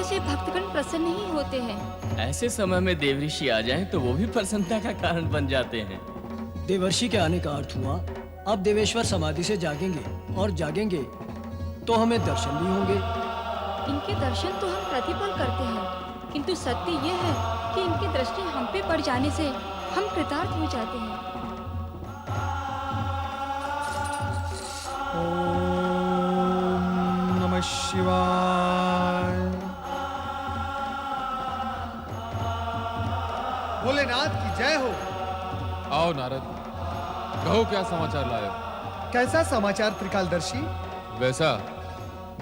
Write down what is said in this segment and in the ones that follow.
से भक्तगण प्रसन्न ही होते हैं। ऐसे समय में देवऋषि आ जाएं तो वो भी प्रसन्नता का कारण बन जाते हैं। देवर्षि के आने का अर्थ हुआ अब देवेश्वर समाधि से जागेंगे, और जागेंगे तो हमें दर्शन भी होंगे। इनके दर्शन तो हम प्रतिपल करते हैं, किंतु सत्य ये है कि इनकी दृष्टि हम पे पड़ जाने से हम कृतार्थ हो जाते हैं। ओम नमः शिवाय। भोलेनाथ की जय हो। आओ नारद, कहो क्या समाचार लाए हो? कैसा समाचार त्रिकालदर्शी? वैसा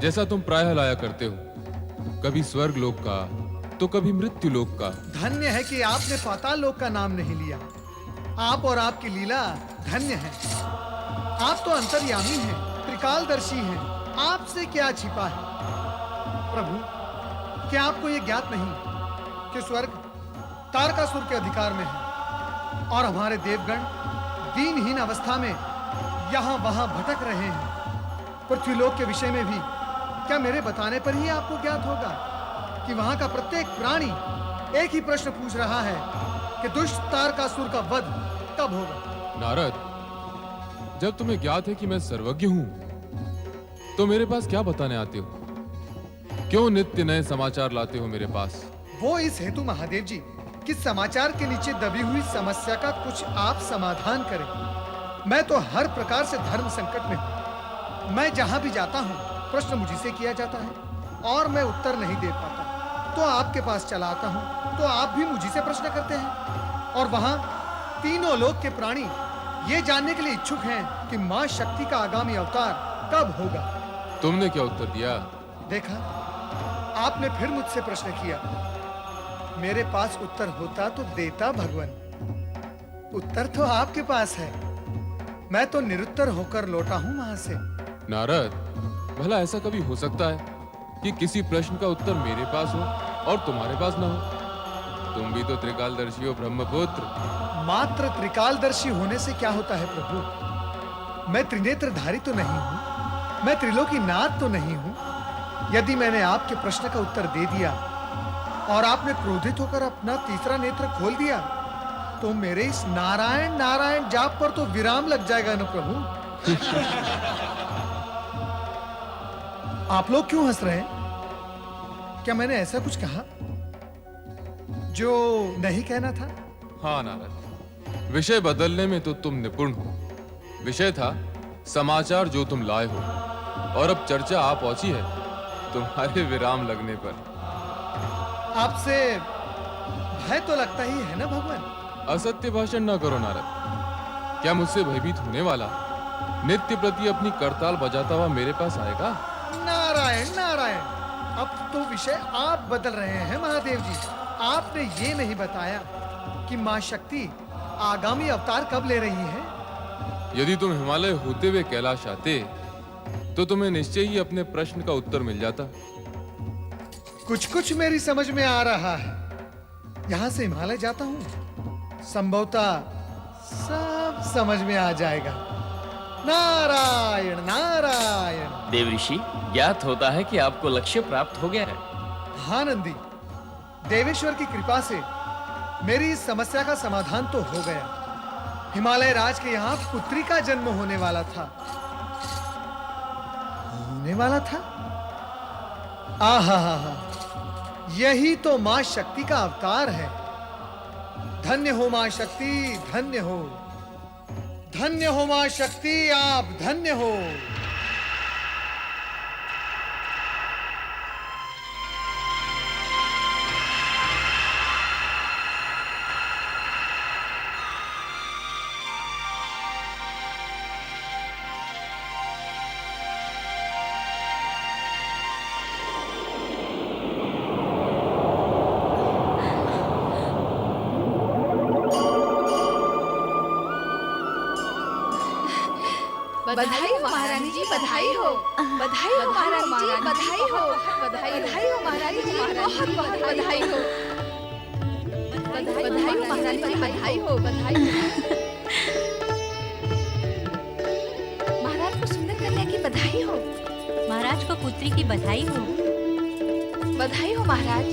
जैसा तुम प्रायः लाया करते हो, कभी स्वर्ग लोक का तो कभी मृत्यु लोक का। धन्य है कि आपने पाताल लोक का नाम नहीं लिया। आप और आपकी लीला धन्य है। आप तो अंतर्यामी हैं, त्रिकालदर्शी हैं। आपसे क्या छिपा है? प्रभु, क्या आपको यह ज्ञात नहीं कि स्वर्ग तारकासुर के अधिकार में है और हमारे देवगण दीनहीन अवस्था में यहां वहां भटक रहे हैं? पृथ्वीलोक के विषय में भी क्या मेरे बताने पर ही आपको ज्ञात होगा कि वहां का प्रत्येक प्राणी एक ही प्रश्न पूछ रहा है कि दुष्ट तारकासुर का वध कब होगा? नारद, जब तुम्हें ज्ञात है कि मैं सर्वज्ञ हूं, तो मेरे पास क्या बताने आते हो? क्यों नित्य नए समाचार लाते हो मेरे पास? वो इस हेतु महादेव जी कि समाचार के नीचे दबी हुई समस्या का कुछ आप समाधान करें। मैं तो हर प्रकार से धर्म संकट में हूं। मैं जहां भी जाता हूं, प्रश्न मुझी से किया जाता है और मैं उत्तर नहीं दे पाता। तो आपके पास चला आता हूं तो आप भी मुझी से प्रश्न करते हैं, और वहां तीनों लोक के प्राणी ये जानने के लिए इच्छुक हैं कि मां शक्ति का आगामी अवतार कब होगा। तुमने क्या उत्तर दिया? देखा, आपने फिर मुझसे प्रश्न किया। मेरे पास उत्तर होता तो देता भगवान। उत्तर तो आपके पास है। मैं तो निरुत्तर होकर लौटा हूं वहां से। नारद, भला ऐसा कभी हो सकता है कि किसी प्रश्न का उत्तर मेरे पास हो और तुम्हारे पास ना हो? तुम भी तो त्रिकालदर्शी हो, ब्रह्मपुत्र। मात्र त्रिकालदर्शी होने से क्या होता है प्रभु? मैं त्रिनेत्रधारी तो नहीं हूं, मैं त्रिलोकीनाथ तो नहीं हूं। यदि मैंने आपके प्रश्न का उत्तर दे दिया और आपने क्रोधित होकर अपना तीसरा नेत्र खोल दिया, तो मेरे इस नारायण नारायण जाप पर तो विराम लग जाएगा ना प्रभु। आप लोग क्यों हंस रहे हैं? क्या मैंने ऐसा कुछ कहा जो नहीं कहना था? हाँ नारद, विषय बदलने में तो तुम निपुण हो। विषय था समाचार जो तुम लाए हो, और अब चर्चा आ पहुंची है तुम्हारे विराम लगने पर। आपसे भय तो लगता ही है ना भगवान? असत्य भाषण न करो नारद। क्या मुझसे भयभीत होने वाला नित्य प्रति अपनी करताल बजाता हुआ मेरे पास आएगा? नारायण नारायण, अब तो विषय आप बदल रहे हैं महादेव जी। आपने ये नहीं बताया कि मां शक्ति आगामी अवतार कब ले रही है। यदि तुम हिमालय होते हुए कैलाश आते तो तुम्हें निश्चय ही अपने प्रश्न का उत्तर मिल जाता। कुछ कुछ मेरी समझ में आ रहा है। यहां से हिमालय जाता हूं, संभवतः सब समझ में आ जाएगा। नारायण नारायण। देवऋषि, ज्ञात होता है कि आपको लक्ष्य प्राप्त हो गया है। हाँ नंदी, देवेश्वर की कृपा से मेरी इस समस्या का समाधान तो हो गया। हिमालय राज के यहाँ पुत्री का जन्म होने वाला था। आहा, यही तो मां शक्ति का अवतार है। धन्य हो मां शक्ति, धन्य हो। धन्य हो मां शक्ति, आप धन्य हो। बधाई हो महारानी जी, बधाई हो। बधाई हो महारानी जी, बधाई हो। बधाई हो महारानी जी, बहुत बहुत बधाई हो। बधाई हो महारानी जी, बधाई हो, बधाई हो। महाराज को सुंदर कन्या की बधाई हो। महाराज को पुत्री की बधाई हो। बधाई हो महाराज।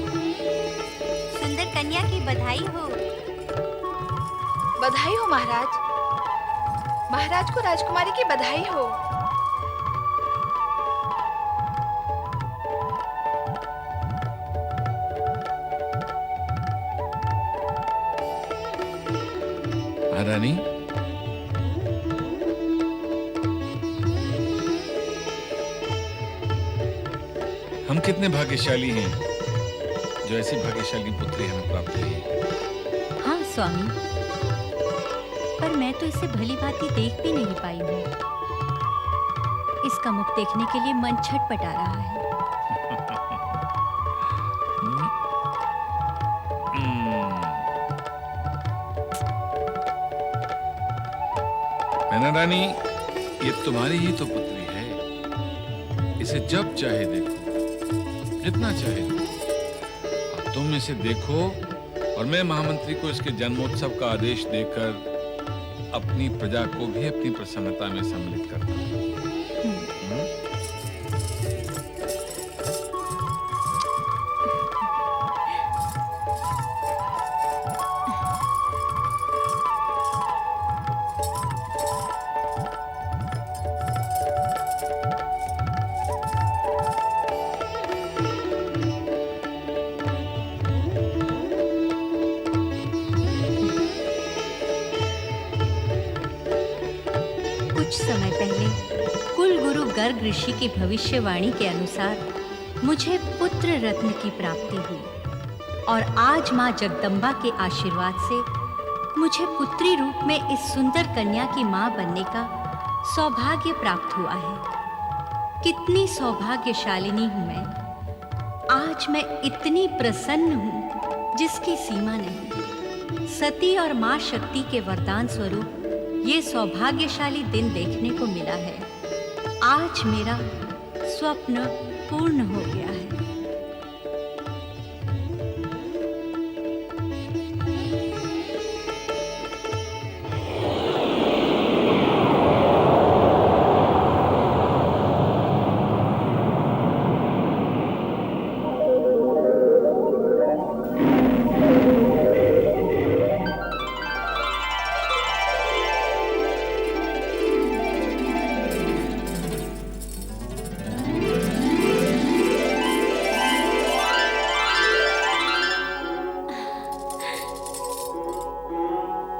सुंदर कन्या की बधाई हो। बधाई हो महाराज। महाराज को राजकुमारी की बधाई हो। महारानी, हम कितने भाग्यशाली हैं जो ऐसी भाग्यशाली पुत्री हमें प्राप्त हुई है। हाँ स्वामी, पर मैं तो इसे भली भांति देख भी नहीं पाई हूँ। इसका मुख देखने के लिए मन छटपटा रहा है। मैना रानी, ये तुम्हारी ही तो पुत्री है। इसे जब चाहे देखो, जितना चाहे देखो। अब तुम इसे देखो और मैं महामंत्री को इसके जन्मोत्सव का आदेश देकर अपनी प्रजा को भी अपनी प्रसन्नता में सम्मिलित करता हूं। कुछ समय पहले कुल गुरु गर्ग ऋषि की भविष्यवाणी के अनुसार मुझे पुत्र रत्न की प्राप्ति हुई और आज मां जगदम्बा के आशीर्वाद से मुझे पुत्री रूप में इस सुंदर कन्या की मां बनने का सौभाग्य प्राप्त हुआ है। कितनी सौभाग्यशालिनी हूं मैं। आज मैं इतनी प्रसन्न हूं जिसकी सीमा नहीं। सती और मां शक्ति के वरदान स्वरूप ये सौभाग्यशाली दिन देखने को मिला है। आज मेरा स्वप्न पूर्ण हो गया है।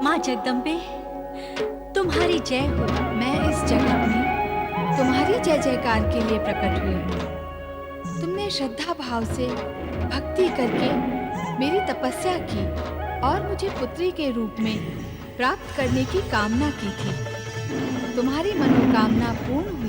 माँ जगदम्बे, तुम्हारी जय हो। मैं इस जगत में तुम्हारी जय जयकार के लिए प्रकट हुई हूँ। तुमने श्रद्धा भाव से भक्ति करके मेरी तपस्या की और मुझे पुत्री के रूप में प्राप्त करने की कामना की थी। तुम्हारी मनोकामना पूर्ण हुई।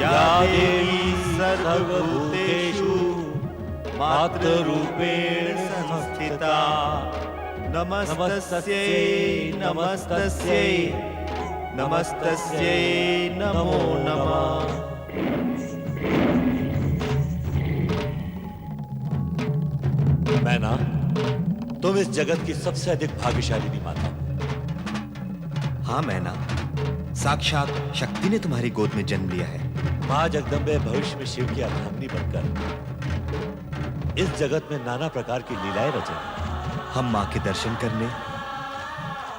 या देवी सर्वभूतेषु मातृरूपेण संस्थिता नमस्तस्यै नमस्तस्यै नमस्तस्यै नमो नमः। मैना, तुम इस जगत की सबसे अधिक भाग्यशालिनी माता। हाँ मैना, साक्षात शक्ति ने तुम्हारी गोद में जन्म लिया है। माँ जगदम्बे भविष्य में शिव की अर्धांगिनी बनकर इस जगत में नाना प्रकार की लीलाएं रचेंगी। हम माँ के दर्शन करने,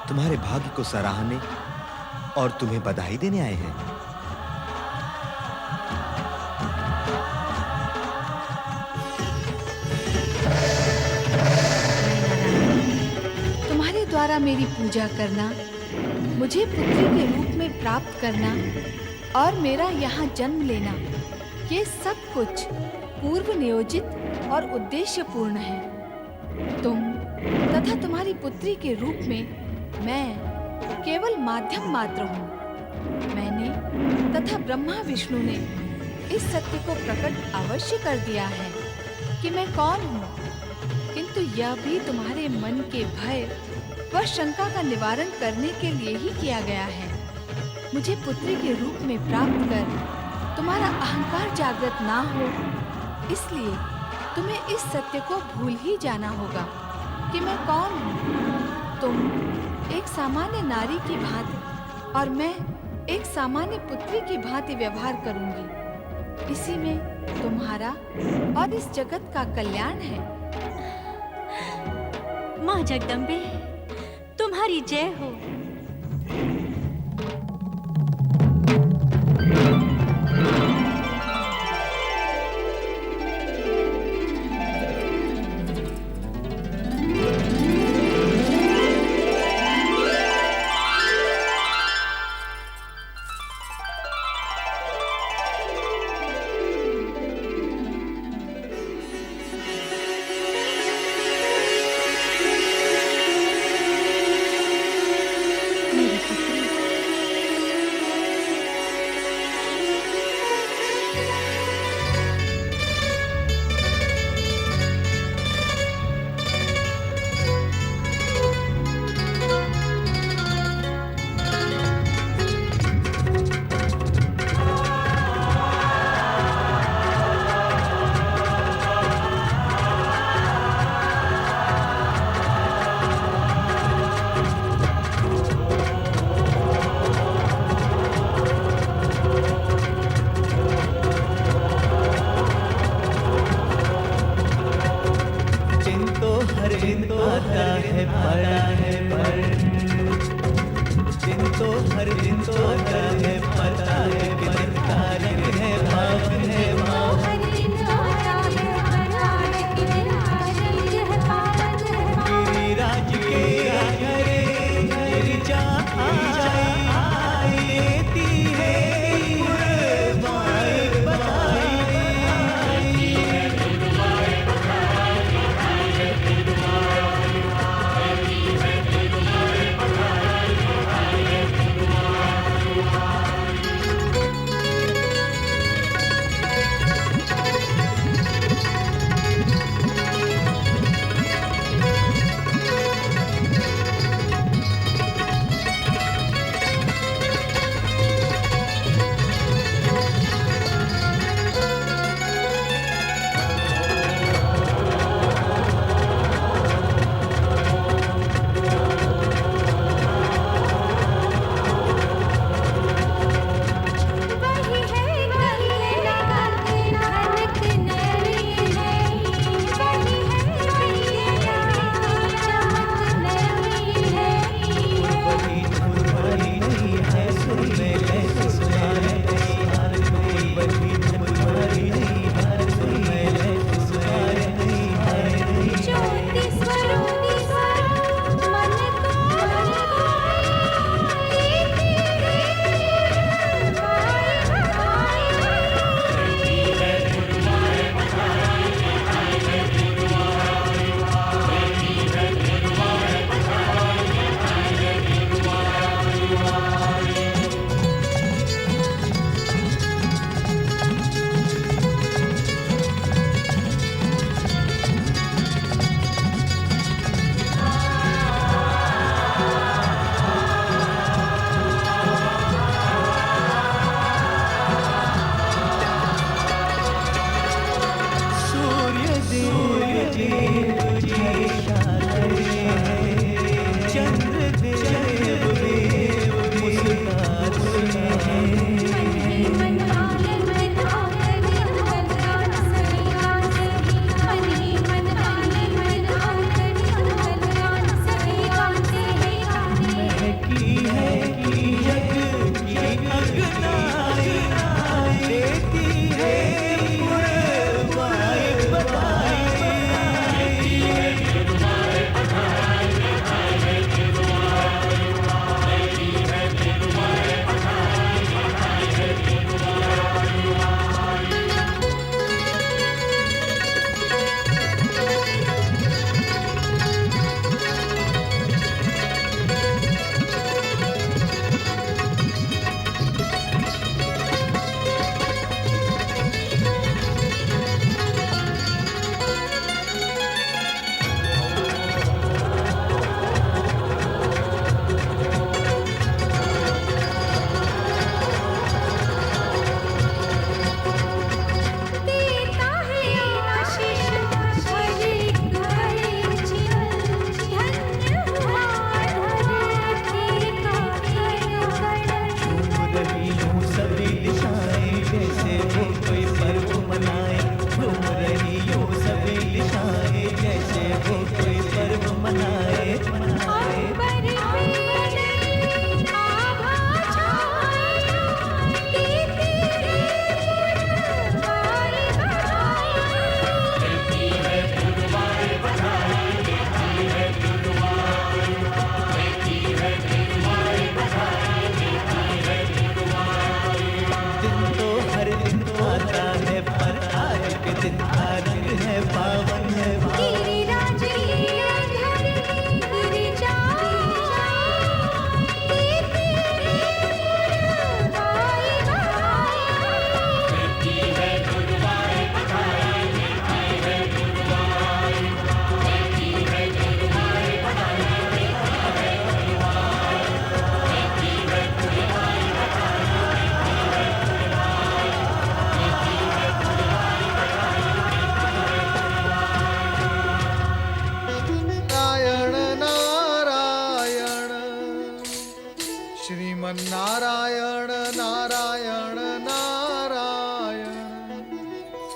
तुम्हारे भाग्य को सराहने और तुम्हें बधाई देने आए हैं। तुम्हारे द्वारा मेरी पूजा करना, मुझे पुत्री के रूप में प्राप्त करना और मेरा यहाँ जन्म लेना, ये सब कुछ पूर्व नियोजित और उद्देश्यपूर्ण है। तुम तथा तुम्हारी पुत्री के रूप में मैं केवल माध्यम मात्र हूँ। मैंने तथा ब्रह्मा विष्णु ने इस सत्य को प्रकट अवश्य कर दिया है कि मैं कौन हूँ, किंतु यह भी तुम्हारे मन के भय व शंका का निवारण करने के लिए ही किया गया है। मुझे पुत्री के रूप में प्राप्त कर तुम्हारा अहंकार जागृत ना हो, इसलिए तुम्हें इस सत्य को भूल ही जाना होगा कि मैं कौन हूँ। तुम एक सामान्य नारी की भांति और मैं एक सामान्य पुत्री की भांति व्यवहार करूंगी। इसी में तुम्हारा और इस जगत का कल्याण है। माँ जगदम्बे, तुम्हारी जय हो। मेरी पुत्री, चिंतो हर चिंतो आता है पड़ा है पर चिंतो हर चिंतो आता है पता है पर कारक है भाव है भाव गिरिराज के घरे गिरिजा आई देती है कुर्बानी बधाई।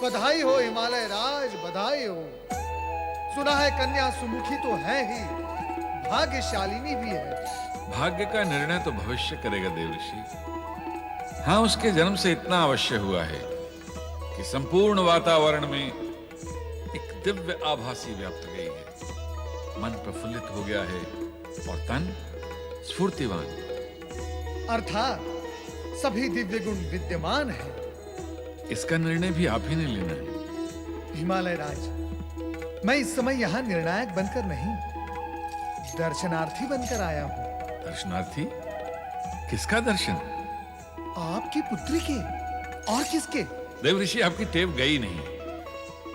बधाई हो हिमालय राज, बधाई हो। सुना है कन्या सुमुखी तो है ही, भाग्यशालिनी भी है। भाग्य का निर्णय तो भविष्य करेगा देवऋषि। हाँ, उसके जन्म से इतना अवश्य हुआ है कि संपूर्ण वातावरण में एक दिव्य आभासी व्याप्त गई है। मन प्रफुल्लित हो गया है और तन स्फूर्तिवान। अर्थात सभी दिव्य गुण विद्यमान है। इसका निर्णय भी आप ही ने लेना है। हिमालय राज, मैं इस समय यहाँ निर्णायक बनकर नहीं, दर्शनार्थी बनकर आया हूँ। दर्शनार्थी? किसका दर्शन? आपकी पुत्री के, और किसके? देवऋषि, आपकी टेव गई नहीं।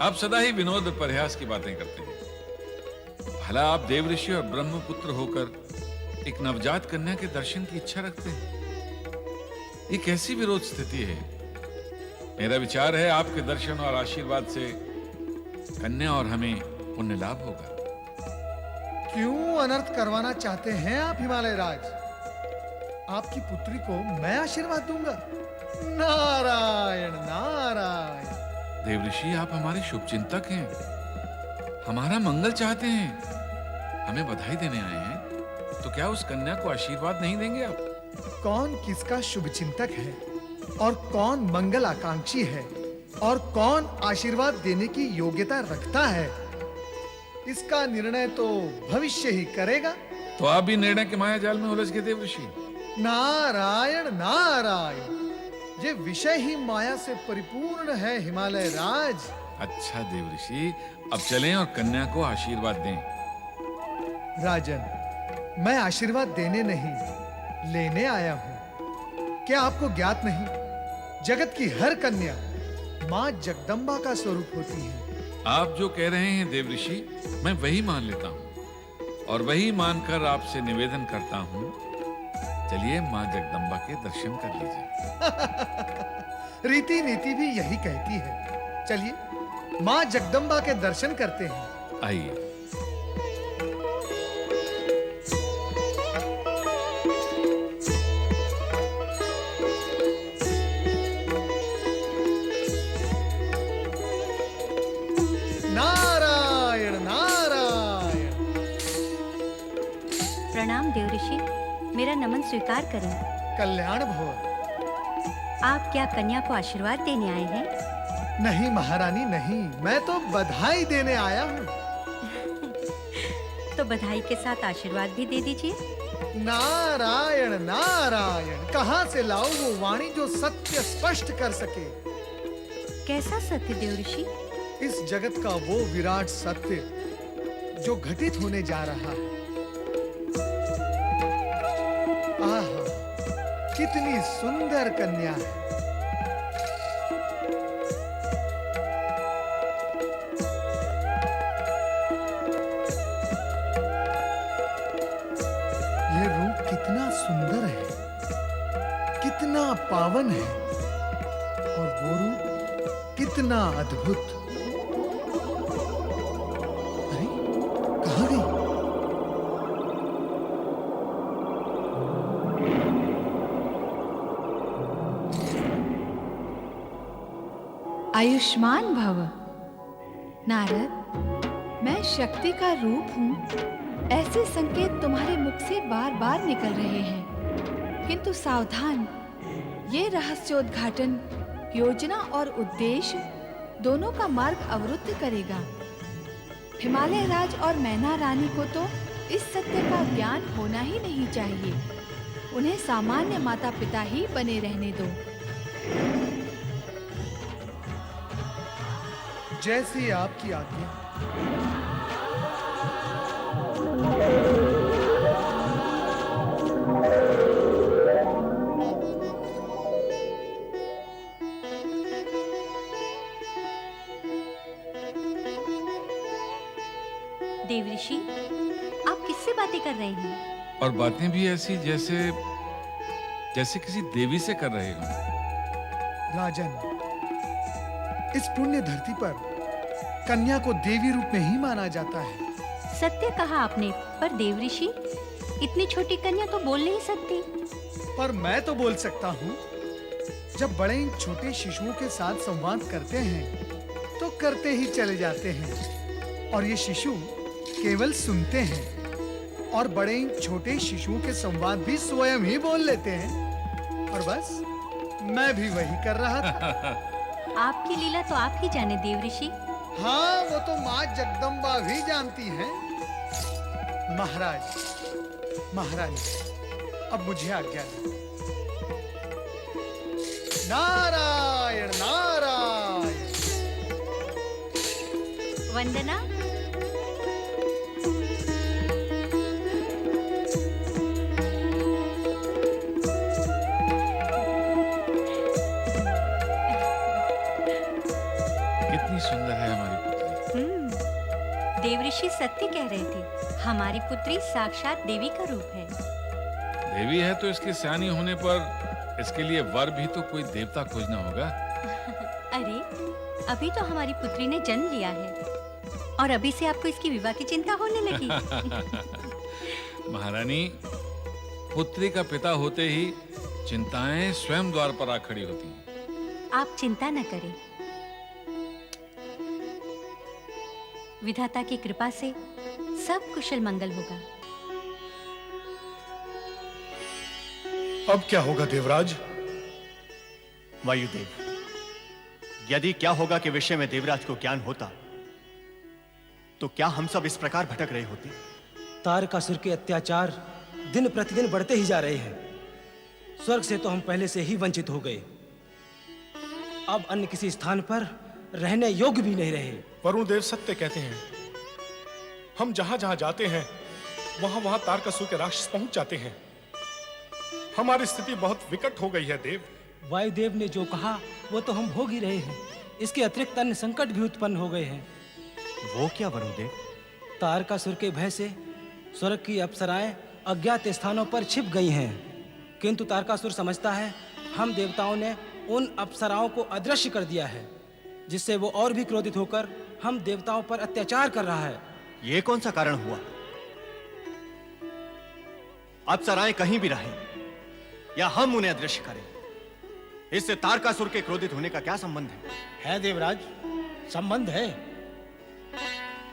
आप सदा ही विनोद और परिहास की बातें करते हैं। भला आप देवऋषि और ब्रह्मपुत्र होकर एक नवजात कन्या के दर्शन की इच्छा रखते हैं? ये कैसी विरोध स्थिति है? मेरा विचार है आपके दर्शन और आशीर्वाद से कन्या और हमें पुण्य लाभ होगा। क्यों अनर्थ करवाना चाहते हैं आप हिमालय राज? आपकी पुत्री को मैं आशीर्वाद दूंगा। नारायण नारायण। देवऋषि, आप हमारे शुभचिंतक हैं, हमारा मंगल चाहते हैं, हमें बधाई देने आए हैं, तो क्या उस कन्या को आशीर्वाद नहीं देंगे आप? कौन किसका शुभचिंतक है और कौन मंगल आकांक्षी है और कौन आशीर्वाद देने की योग्यता रखता है, इसका निर्णय तो भविष्य ही करेगा। तो आप भी निर्णय के माया जाल में उलझ गए देवऋषि। नारायण नारायण, ये विषय ही माया से परिपूर्ण है हिमालय राज। अच्छा देवऋषि, अब चलें और कन्या को आशीर्वाद दें। राजन, मैं आशीर्वाद देने नहीं, लेने आया हूं। क्या आपको ज्ञात नहीं, जगत की हर कन्या मां जगदम्बा का स्वरूप होती है। आप जो कह रहे हैं देवऋषि, मैं वही मान लेता हूँ और वही मानकर आपसे निवेदन करता हूँ, चलिए मां जगदम्बा के दर्शन कर लीजिए। रीति नीति भी यही कहती है। चलिए मां जगदम्बा के दर्शन करते हैं। आइए। नारायण नारायण। प्रणाम देवऋषि, मेरा नमन स्वीकार करें। कल्याण भव। आप क्या कन्या को आशीर्वाद देने आए हैं? नहीं महारानी नहीं, मैं तो बधाई देने आया हूँ। तो बधाई के साथ आशीर्वाद भी दे दीजिए। नारायण नारायण, कहाँ से लाऊं वो वाणी जो सत्य स्पष्ट कर सके। कैसा सत्य देवऋषि? इस जगत का वो विराट सत्य जो घटित होने जा रहा है। आहा, कितनी सुंदर कन्या है। ये रूप कितना सुंदर है, कितना पावन है, और वो रूप कितना अद्भुत। अरे, कहाँ गई? आयुष्मान भव। नारद, मैं शक्ति का रूप हूँ, ऐसे संकेत तुम्हारे मुख से बार बार निकल रहे हैं, किंतु सावधान, ये रहस्योद्घाटन योजना और उद्देश्य दोनों का मार्ग अवरुद्ध करेगा। हिमालय राज और मैना रानी को तो इस सत्य का ज्ञान होना ही नहीं चाहिए। उन्हें सामान्य माता पिता ही बने रहने दो। जैसी आपकी आज्ञा। देवऋषि, आप किससे बातें कर रहे हैं? और बातें भी ऐसी जैसे जैसे किसी देवी से कर रहे हो। राजन, इस पुण्य धरती पर कन्या को देवी रूप में ही माना जाता है। सत्य कहा आपने, पर देवऋषि, इतनी छोटी कन्या तो बोल नहीं सकती। पर मैं तो बोल सकता हूँ। जब बड़े इन छोटे शिशुओं के साथ संवाद करते हैं तो करते ही चले जाते हैं और ये शिशु केवल सुनते हैं और बड़े छोटे शिशुओं के संवाद भी स्वयं ही बोल लेते हैं। और बस मैं भी वही कर रहा था। आपकी लीला तो आप ही जाने देव ऋषि। हाँ, वो तो माँ जगदम्बा भी जानती हैं। महाराज, महारानी, अब मुझे आज्ञा दो। नारायण नारायण। वंदना। कितनी सुंदर है हमारी पुत्री। देव ऋषि सत्य कह रहे थे, हमारी पुत्री साक्षात देवी का रूप है। देवी है तो इसके सयानी होने पर इसके लिए वर भी तो कोई देवता खोजना होगा। अरे, अभी तो हमारी पुत्री ने जन्म लिया है और अभी से आपको इसकी विवाह की चिंता होने लगी। महारानी, पुत्री का पिता होते ही चिंताएं स्वयं द्वार पर आ खड़ी होती हैं। आप चिंता न करें, विधाता की कृपा से सब कुशल मंगल होगा। अब क्या होगा देवराज? वायुदेव, यदि क्या होगा के विषय में देवराज को ज्ञान होता तो क्या हम सब इस प्रकार भटक रहे होते? तारकासुर के अत्याचार दिन प्रतिदिन बढ़ते ही जा रहे हैं। स्वर्ग से तो हम पहले से ही वंचित हो गए, अब अन्य किसी स्थान पर रहने योग्य भी नहीं रहे। वरुण देव सत्य कहते हैं। हम जहां जहां जाते हैं वहां वहां तारकासुर के राक्षस पहुंच जाते हैं। हमारी स्थिति बहुत विकट हो गई है देव। वायुदेव ने जो कहा वो तो हम भोग ही रहे हैं। इसके अतिरिक्त अन्य संकट भी उत्पन्न हो गए हैं। वो क्या वरुणदेव? तारकासुर के भय से स्वर्ग की अप्सराएं अज्ञात स्थानों पर छिप गई हैं, किंतु तारकासुर समझता है हम देवताओं ने उन अप्सराओं को अदृश्य कर दिया है, जिससे वो और भी क्रोधित होकर हम देवताओं पर अत्याचार कर रहा है। ये कौन सा कारण हुआ? अप्सराएं कहीं भी रहें या हम उन्हें अदृश्य करें, इससे तारकासुर के क्रोधित होने का क्या संबंध है? है देवराज, संबंध है।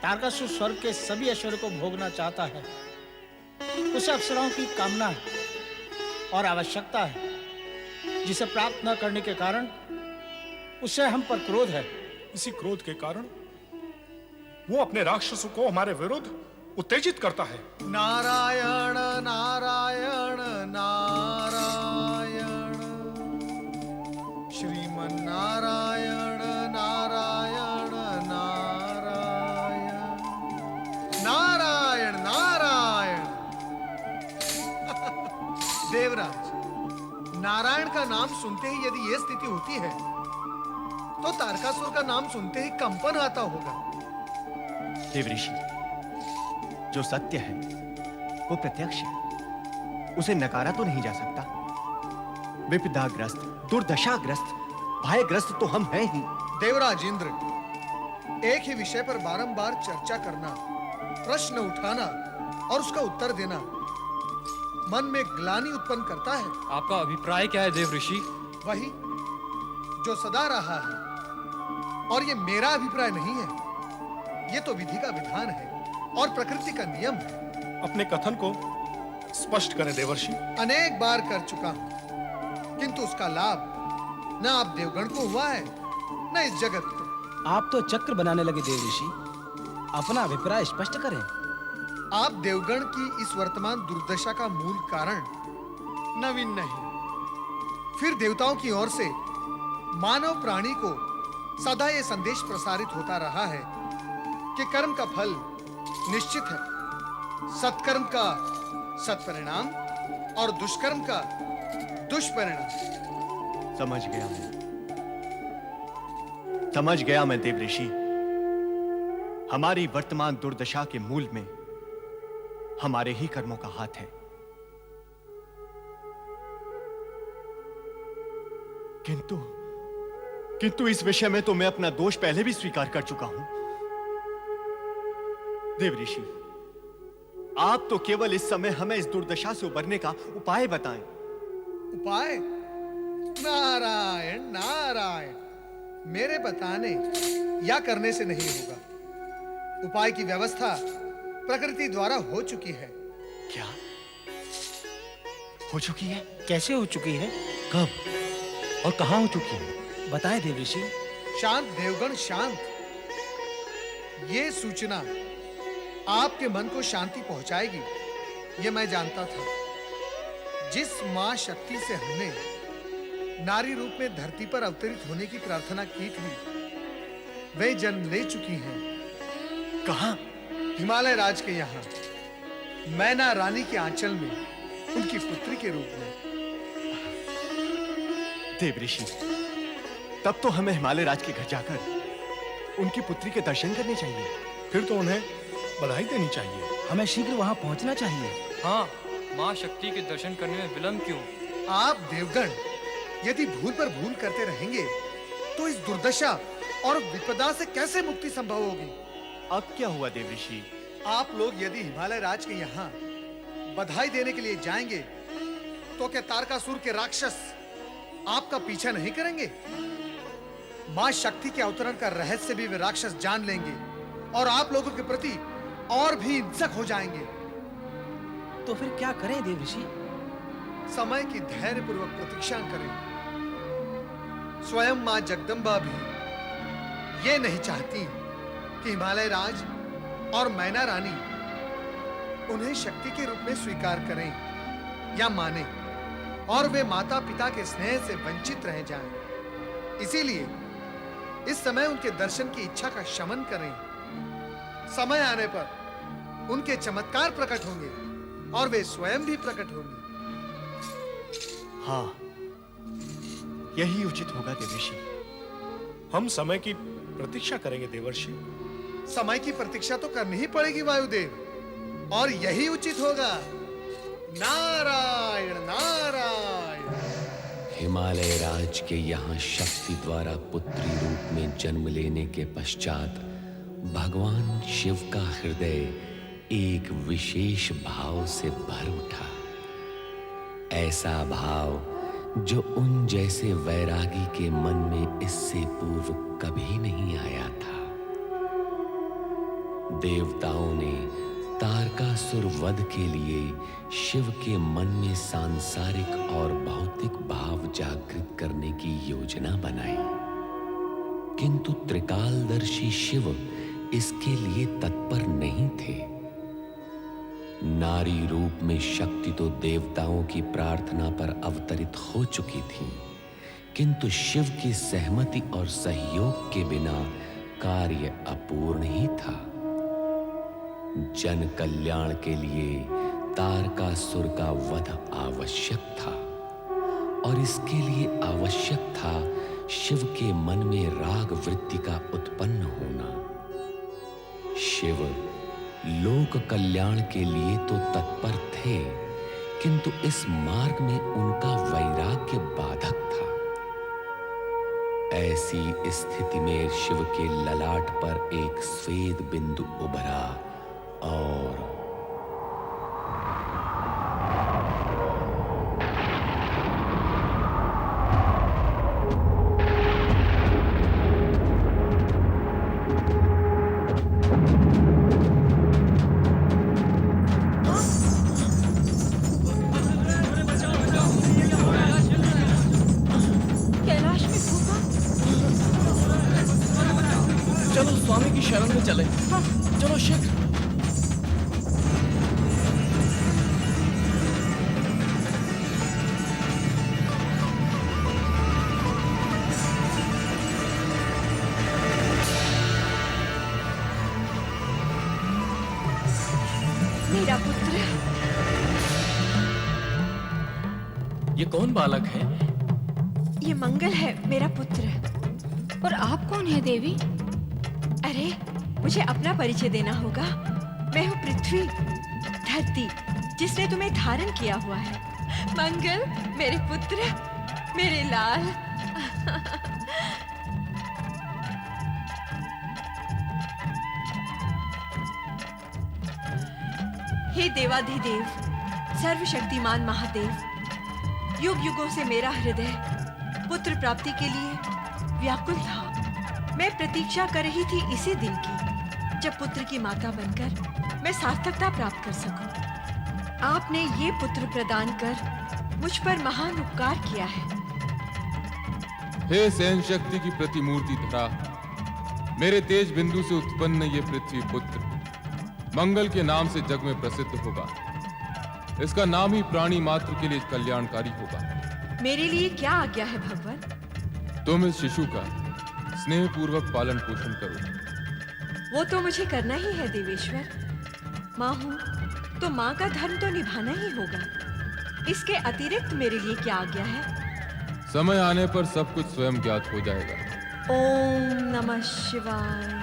तारकासुर स्वर्ग के सभी ऐश्वर्य को भोगना चाहता है। उसे अप्सराओं की कामना है और आवश्यकता है, जिसे प्राप्त न करने के कारण उसे हम पर क्रोध है। इसी क्रोध के कारण वो अपने राक्षसों को हमारे विरुद्ध उत्तेजित करता है। नारायण नारायण नारायण, श्रीमन नारायण नारायण नारायण, नारायण नारायण। देवराज, नारायण का नाम सुनते ही यदि यह स्थिति होती है तो तारकासुर का नाम सुनते ही कंपन आता होगा। देवऋषि, जो सत्य है वो प्रत्यक्ष है, उसे नकारा तो नहीं जा सकता। विपदाग्रस्त, दुर्दशाग्रस्त, भयग्रस्त तो हम हैं ही। देवराज इंद्र, एक ही विषय पर बारंबार चर्चा करना, प्रश्न उठाना और उसका उत्तर देना मन में ग्लानि उत्पन्न करता है। आपका अभिप्राय क्या है देव ऋषि? वही जो सदा रहा है, और ये मेरा अभिप्राय नहीं है, ये तो विधि का विधान है और प्रकृति का नियम है। अपने कथन को स्पष्ट करें देवर्षि। अनेक बार कर चुका हूं, किंतु उसका लाभ न आप देवगण को हुआ है न इस जगत को। आप तो चक्र बनाने लगे देव ऋषि, अपना अभिप्राय स्पष्ट करें। आप देवगण की इस वर्तमान दुर्दशा का मूल कारण नवीन नहीं, फिर देवताओं की ओर से मानव प्राणी को सदा ये संदेश प्रसारित होता रहा है कि कर्म का फल निश्चित है, सत्कर्म का सत्परिणाम और दुष्कर्म का दुष्परिणाम। समझ गया मैं, समझ गया मैं देवऋषि। हमारी वर्तमान दुर्दशा के मूल में हमारे ही कर्मों का हाथ है। किंतु इस विषय में तो मैं अपना दोष पहले भी स्वीकार कर चुका हूं। देवऋषि, आप तो केवल इस समय हमें इस दुर्दशा से उबरने का उपाय बताएं। उपाय? नारायण नारायण, मेरे बताने या करने से नहीं होगा। उपाय की व्यवस्था प्रकृति द्वारा हो चुकी है। क्या हो चुकी है? कैसे हो चुकी है? कब और कहां हो चुकी है? बताएं देवऋषि। शांत देवगण शांत। ये सूचना आपके मन को शांति पहुंचाएगी, ये मैं जानता था। जिस मां शक्ति से हमने नारी रूप में धरती पर अवतरित होने की प्रार्थना की थी, वे जन्म ले चुकी हैं। कहां? हिमालय राज के यहाँ, मैना रानी के आंचल में, उनकी पुत्री के रूप में। देवऋषि, तब तो हमें हिमालय राज के घर जाकर उनकी पुत्री के दर्शन करने चाहिए। फिर तो उन्हें बधाई देनी चाहिए। हमें शीघ्र वहां पहुंचना चाहिए। हाँ, माँ शक्ति के दर्शन करने में विलंब क्यों? आप देवगण यदि भूल पर भूल करते रहेंगे तो इस दुर्दशा और विपदा से कैसे मुक्ति संभव होगी? अब क्या हुआ देवऋषि? आप लोग यदि हिमालय राज के यहाँ बधाई देने के लिए जाएंगे तो क्या तारकासुर के राक्षस आपका पीछा नहीं करेंगे? मां शक्ति के अवतरण का रहस्य भी वे राक्षस जान लेंगे और आप लोगों के प्रति और भी हिंसक हो जाएंगे। तो फिर क्या करें देवऋषि? समय की धैर्यपूर्वक प्रतीक्षा करें। स्वयं मां जगदम्बा भी ये नहीं चाहती कि हिमालय राज और मैना रानी उन्हें शक्ति के रूप में स्वीकार करें या माने और वे माता पिता के स्नेह से वंचित रह जाएं। इसीलिए इस समय उनके दर्शन की इच्छा का शमन करें। समय आने पर उनके चमत्कार प्रकट होंगे और वे स्वयं भी प्रकट होंगे। हाँ, यही उचित होगा देवऋषि। हम समय की प्रतीक्षा करेंगे देवर्षि। समय की प्रतीक्षा तो करनी ही पड़ेगी वायुदेव, और यही उचित होगा। नारायण नारायण। हिमालय राज के यहाँ शक्ति द्वारा पुत्री रूप में जन्म लेने के पश्चात भगवान शिव का हृदय एक विशेष भाव से भर उठा। ऐसा भाव जो उन जैसे वैरागी के मन में इससे पूर्व कभी नहीं आया था। देवताओं ने तारकासुर वध के लिए शिव के मन में सांसारिक और भौतिक भाव जागृत करने की योजना बनाई, किंतु त्रिकालदर्शी शिव इसके लिए तत्पर नहीं थे। नारी रूप में शक्ति तो देवताओं की प्रार्थना पर अवतरित हो चुकी थी, किंतु शिव की सहमति और सहयोग के बिना कार्य अपूर्ण ही था। जन कल्याण के लिए तारकासुर का वध आवश्यक था, और इसके लिए आवश्यक था शिव के मन में राग वृत्ति का उत्पन्न होना। शिव लोक कल्याण के लिए तो तत्पर थे, किंतु इस मार्ग में उनका वैराग्य बाधक था। ऐसी स्थिति में शिव के ललाट पर एक स्वेद बिंदु उभरा और कैलाश में भूकंप। चलो स्वामी की शरण में चले। चलो शीघ्र। मेरा पुत्र। ये कौन बालक है? ये मंगल है, मेरा पुत्र। और आप कौन है देवी? अरे, मुझे अपना परिचय देना होगा। मैं हूँ पृथ्वी, धरती, जिसने तुम्हें धारण किया हुआ है। मंगल, मेरे पुत्र, मेरे लाल। हे देवाधिदेव, सर्वशक्तिमान महादेव, युग युगों से मेरा हृदय पुत्र प्राप्ति के लिए व्याकुल था। मैं प्रतीक्षा कर रही थी इसी दिन की जब पुत्र की माता बनकर मैं सार्थकता प्राप्त कर सकूं। आपने ये पुत्र प्रदान कर मुझ पर महान उपकार किया है। हे सहन शक्ति की प्रतिमूर्ति धरा, मेरे तेज बिंदु से उत्पन्न ये पृथ्वी पुत्र मंगल के नाम से जग में प्रसिद्ध होगा। इसका नाम ही प्राणी मात्र के लिए कल्याणकारी होगा। मेरे लिए क्या आज्ञा है भगवान? तुम इस शिशु का स्नेह पूर्वक पालन पोषण करो। वो तो मुझे करना ही है देवेश्वर। माँ हूँ तो माँ का धर्म तो निभाना ही होगा। इसके अतिरिक्त मेरे लिए क्या आज्ञा है? समय आने पर सब कुछ स्वयं ज्ञात हो जाएगा। ओम नमः शिवाय।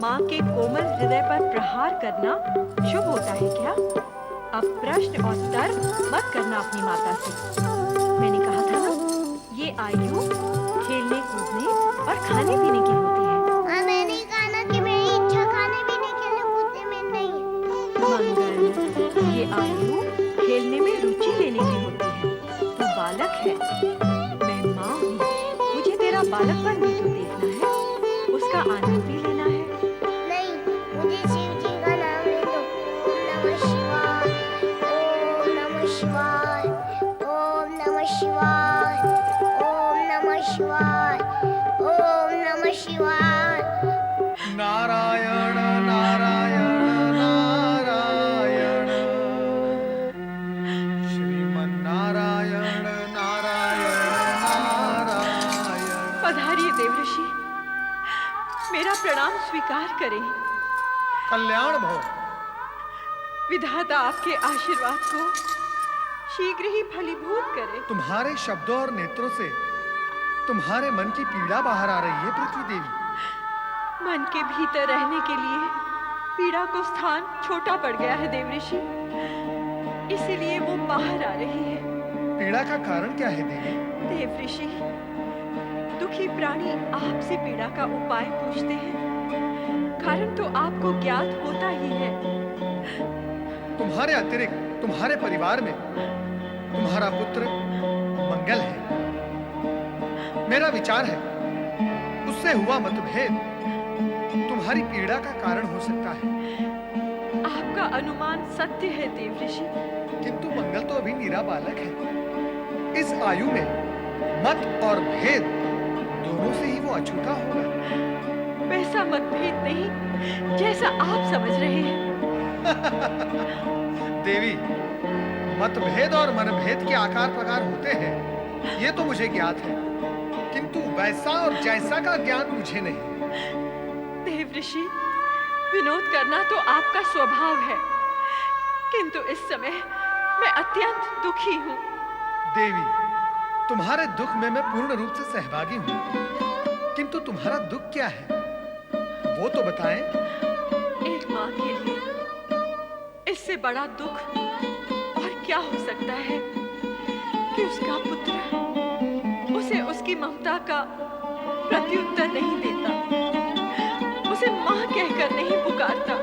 माँ के कोमल हृदय पर प्रहार करना शुभ होता है क्या? अब प्रश्न और तर्क मत करना अपनी माता से। मैंने कहा था ना, ये आयु खेलने कूदने और खाने पीने की होती है। मैंने कहा ना कि मेरी इच्छा खाने पीने खेलने कूदने में नहीं है। मंगल, ये आयु खेलने में रुचि लेने की होती है। तू बालक है, मैं माँ हूँ। मुझे तेरा बालकपन भी तो देखना है, उसका आनंद भी लेना है। नहीं, मुझे शिव जी का नाम ले दो। ओम नमः शिवाय, ओम नमः शिवाय, ओम नमः शिवाय, ओम नमः शिवाय। नारायण नारायण नारायण, श्रीमन नारायण नारायण नारायण। पधारिए देवऋषि, मेरा प्रणाम स्वीकार करें। कल्याण भव। विधाता आपके आशीर्वाद को शीघ्र ही फलीभूत करे। तुम्हारे शब्दों और नेत्रों से तुम्हारे मन की पीड़ा बाहर आ रही है पृथ्वी देवी। मन के भीतर रहने के लिए पीड़ा को स्थान छोटा पड़ गया है देवऋषि, इसीलिए वो बाहर आ रही है। पीड़ा का कारण क्या है देवी? देवऋषि, दुखी प्राणी आपसे पीड़ा का उपाय पूछते हैं, कारण तो आपको ज्ञात होता ही है। तुम्हारे अतिरिक्त तुम्हारे परिवार में तुम्हारा पुत्र मंगल है। मेरा विचार है उससे हुआ मतभेद तुम्हारी पीड़ा का कारण हो सकता है। आपका अनुमान सत्य है देवऋषि, किंतु मंगल तो अभी निरा बालक है। इस आयु में मत और भेद दोनों से ही वो अछूता होगा। वैसा मतभेद नहीं जैसा आप समझ रहे हैं। देवी, मतभेद और मनभेद के आकार प्रकार होते हैं, ये तो मुझे ज्ञात है, किंतु वैसा और जैसा का ज्ञान मुझे नहीं। देवऋषि, विनोद करना तो आपका स्वभाव है, किंतु इस समय मैं अत्यंत दुखी हूँ। देवी, तुम्हारे दुख में मैं पूर्ण रूप से सहभागी हूँ, किंतु तुम्हारा दुख क्या है वो तो बताएं। एक माँ के लिए इससे बड़ा दुख और क्या हो सकता है कि उसका पुत्र उसे उसकी ममता का प्रत्युत्तर नहीं देता, उसे माँ कहकर नहीं पुकारता,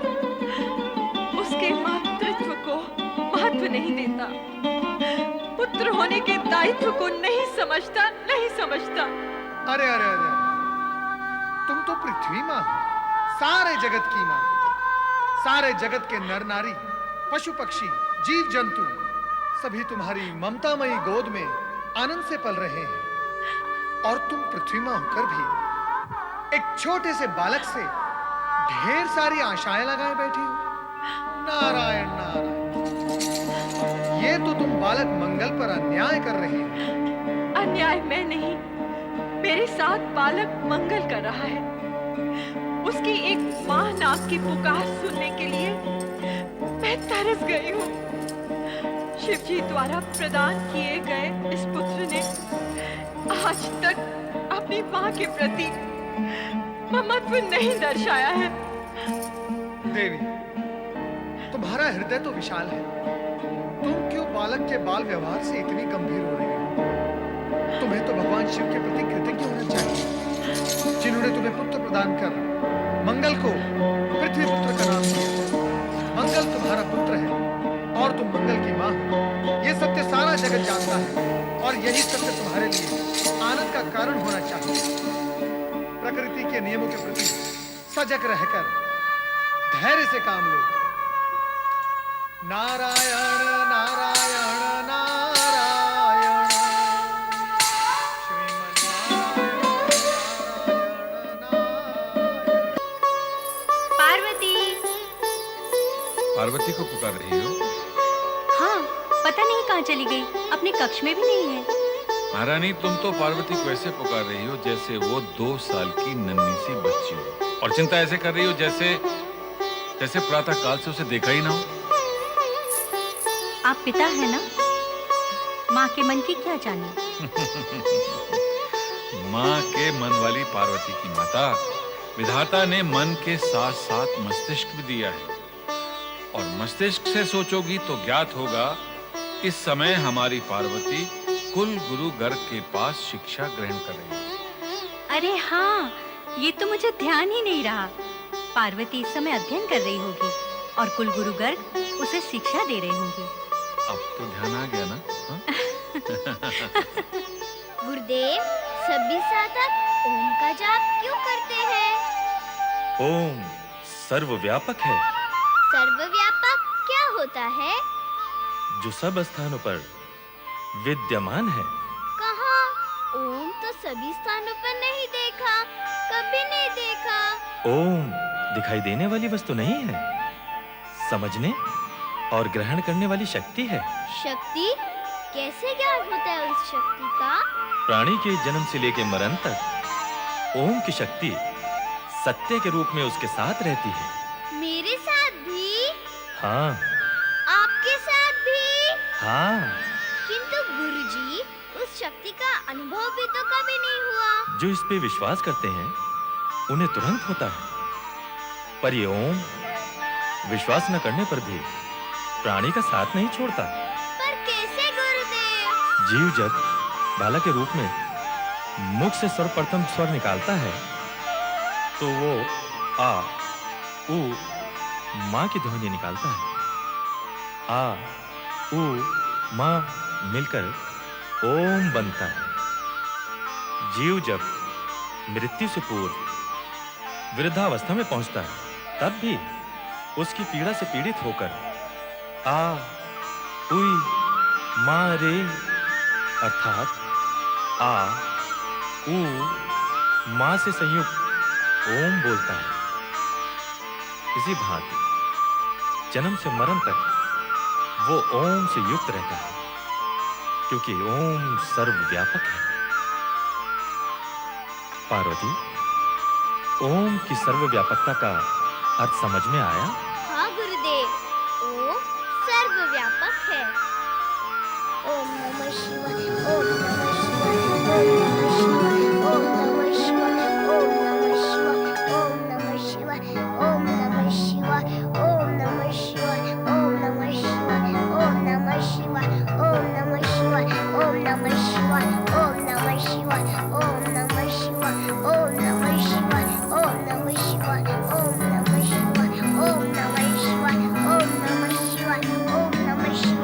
उसके माँ महत्व नहीं देता, पुत्र होने के दायित्व को नहीं समझता, नहीं समझता। अरे अरे अरे, तुम तो पृथ्वी माँ हो, सारे जगत की माँ। सारे जगत के नर नारी, पशु पक्षी, जीव जंतु सभी तुम्हारी ममतामयी गोद में आनंद से पल रहे हैं, और तुम पृथ्वी माँ होकर भी एक छोटे से बालक से ढेर सारी आशाएं लगाए बैठी हो। नारायण नारायण, ये तो तुम बालक मंगल पर अन्याय कर रहे हैं। अन्याय मैं नहीं, मेरे साथ बालक मंगल कर रहा है। उसकी एक माँ नाम की पुकार सुनने के लिए मैं तरस गई हूँ। शिव जी द्वारा प्रदान किए गए इस पुत्र ने आज तक अपनी माँ के प्रति ममत्व नहीं दर्शाया है। देवी, तुम्हारा हृदय तो विशाल है, तुम क्यों बालक के बाल व्यवहार से इतनी गंभीर हो रही हो? तुम्हें तो भगवान शिव के प्रति कृतज्ञ होना चाहिए, जिन्होंने तुम्हें पुत्र प्रदान कर मंगल को पृथ्वी पुत्र का नाम दिया। मंगल तुम्हारा पुत्र है और तुम मंगल की माँ हो। ये सत्य सारा जगत जानता है, और यही सत्य तुम्हारे लिए आनंद का कारण होना चाहिए। प्रकृति के नियमों के प्रति सजग रहकर धैर्य से काम लो। नारायण नारायण नारायण, पार्वती। पार्वती को पुकार रही हो? हाँ, पता नहीं कहाँ चली गई, अपने कक्ष में भी नहीं है। महारानी, तुम तो पार्वती को ऐसे पुकार रही हो जैसे वो 2 साल की नन्ही सी बच्ची हो, और चिंता ऐसे कर रही हो जैसे जैसे प्रातः काल से उसे देखा ही ना हो। आप पिता है ना, माँ के मन की क्या जाने। माँ के मन वाली पार्वती की माता विधाता ने मन के साथ साथ मस्तिष्क भी दिया है, और मस्तिष्क से सोचोगी तो ज्ञात होगा इस समय हमारी पार्वती कुल गुरु गर्ग के पास शिक्षा ग्रहण कर रही है। अरे हाँ, ये तो मुझे ध्यान ही नहीं रहा। पार्वती इस समय अध्ययन कर रही होगी और कुल गुरु गर्ग उसे शिक्षा दे रहे होंगे। अब तो ध्यान आ गया ना? गुरुदेव, सभी साधक ओम का जाप क्यों करते हैं? ओम सर्वव्यापक है। सर्वव्यापक क्या होता है? जो सब स्थानों पर विद्यमान है। कहाँ? ओम तो सभी स्थानों पर नहीं देखा, कभी नहीं देखा। ओम दिखाई देने वाली वस्तु नहीं है, समझने और ग्रहण करने वाली शक्ति है। शक्ति? कैसे ज्ञान होता है उस शक्ति का? प्राणी के जन्म से लेकर मरण तक ओम की शक्ति सत्य के रूप में उसके साथ रहती है। मेरे साथ भी? हाँ। आपके साथ भी? हाँ। किंतु गुरुजी, उस शक्ति का अनुभव भी तो कभी नहीं हुआ। जो इस पे विश्वास करते हैं उन्हें तुरंत होता है, पर ये ओम विश्वास न करने पर भी प्राणी का साथ नहीं छोड़ता। पर कैसे गुरुदेव? जीव जब बालक के रूप में मुख से सर्वप्रथम स्वर निकालता है तो वो आ उ माँ की ध्वनि निकालता है। आ उ माँ मिलकर ओम बनता है। जीव जब मृत्यु से पूर्व वृद्धावस्था में पहुंचता है तब भी उसकी पीड़ा से पीड़ित होकर आ उई माँ रे अर्थात आ उ माँ से संयुक्त ओम बोलता है। इसी भांति जन्म से मरण तक वो ओम से युक्त रहता है, क्योंकि ओम सर्वव्यापक है। पार्वती, ओम की सर्वव्यापकता का अर्थ समझ में आया? हाँ गुरुदेव, ओम सर्वव्यापक है। ओम नमः शिवाय, ओम नमः शिवाय, ओम नमः शिवाय, ओम नमः शिवाय, ओम नमः शिवाय, ओम नमः शिवाय, ओम नमः शिवाय, ओम नमः शिवाय, ओम नमः शिवाय, ओम नमः शिवाय, ओम नमः शिवाय, ओम नमः शिवाय, ओम नमः शिवाय, ओम नमः शिवाय, ओम नमः शिवाय, ओम नमः शिवाय, ओम नमः शिवाय, ओम नमः शिवाय, ओम नमः शिवाय,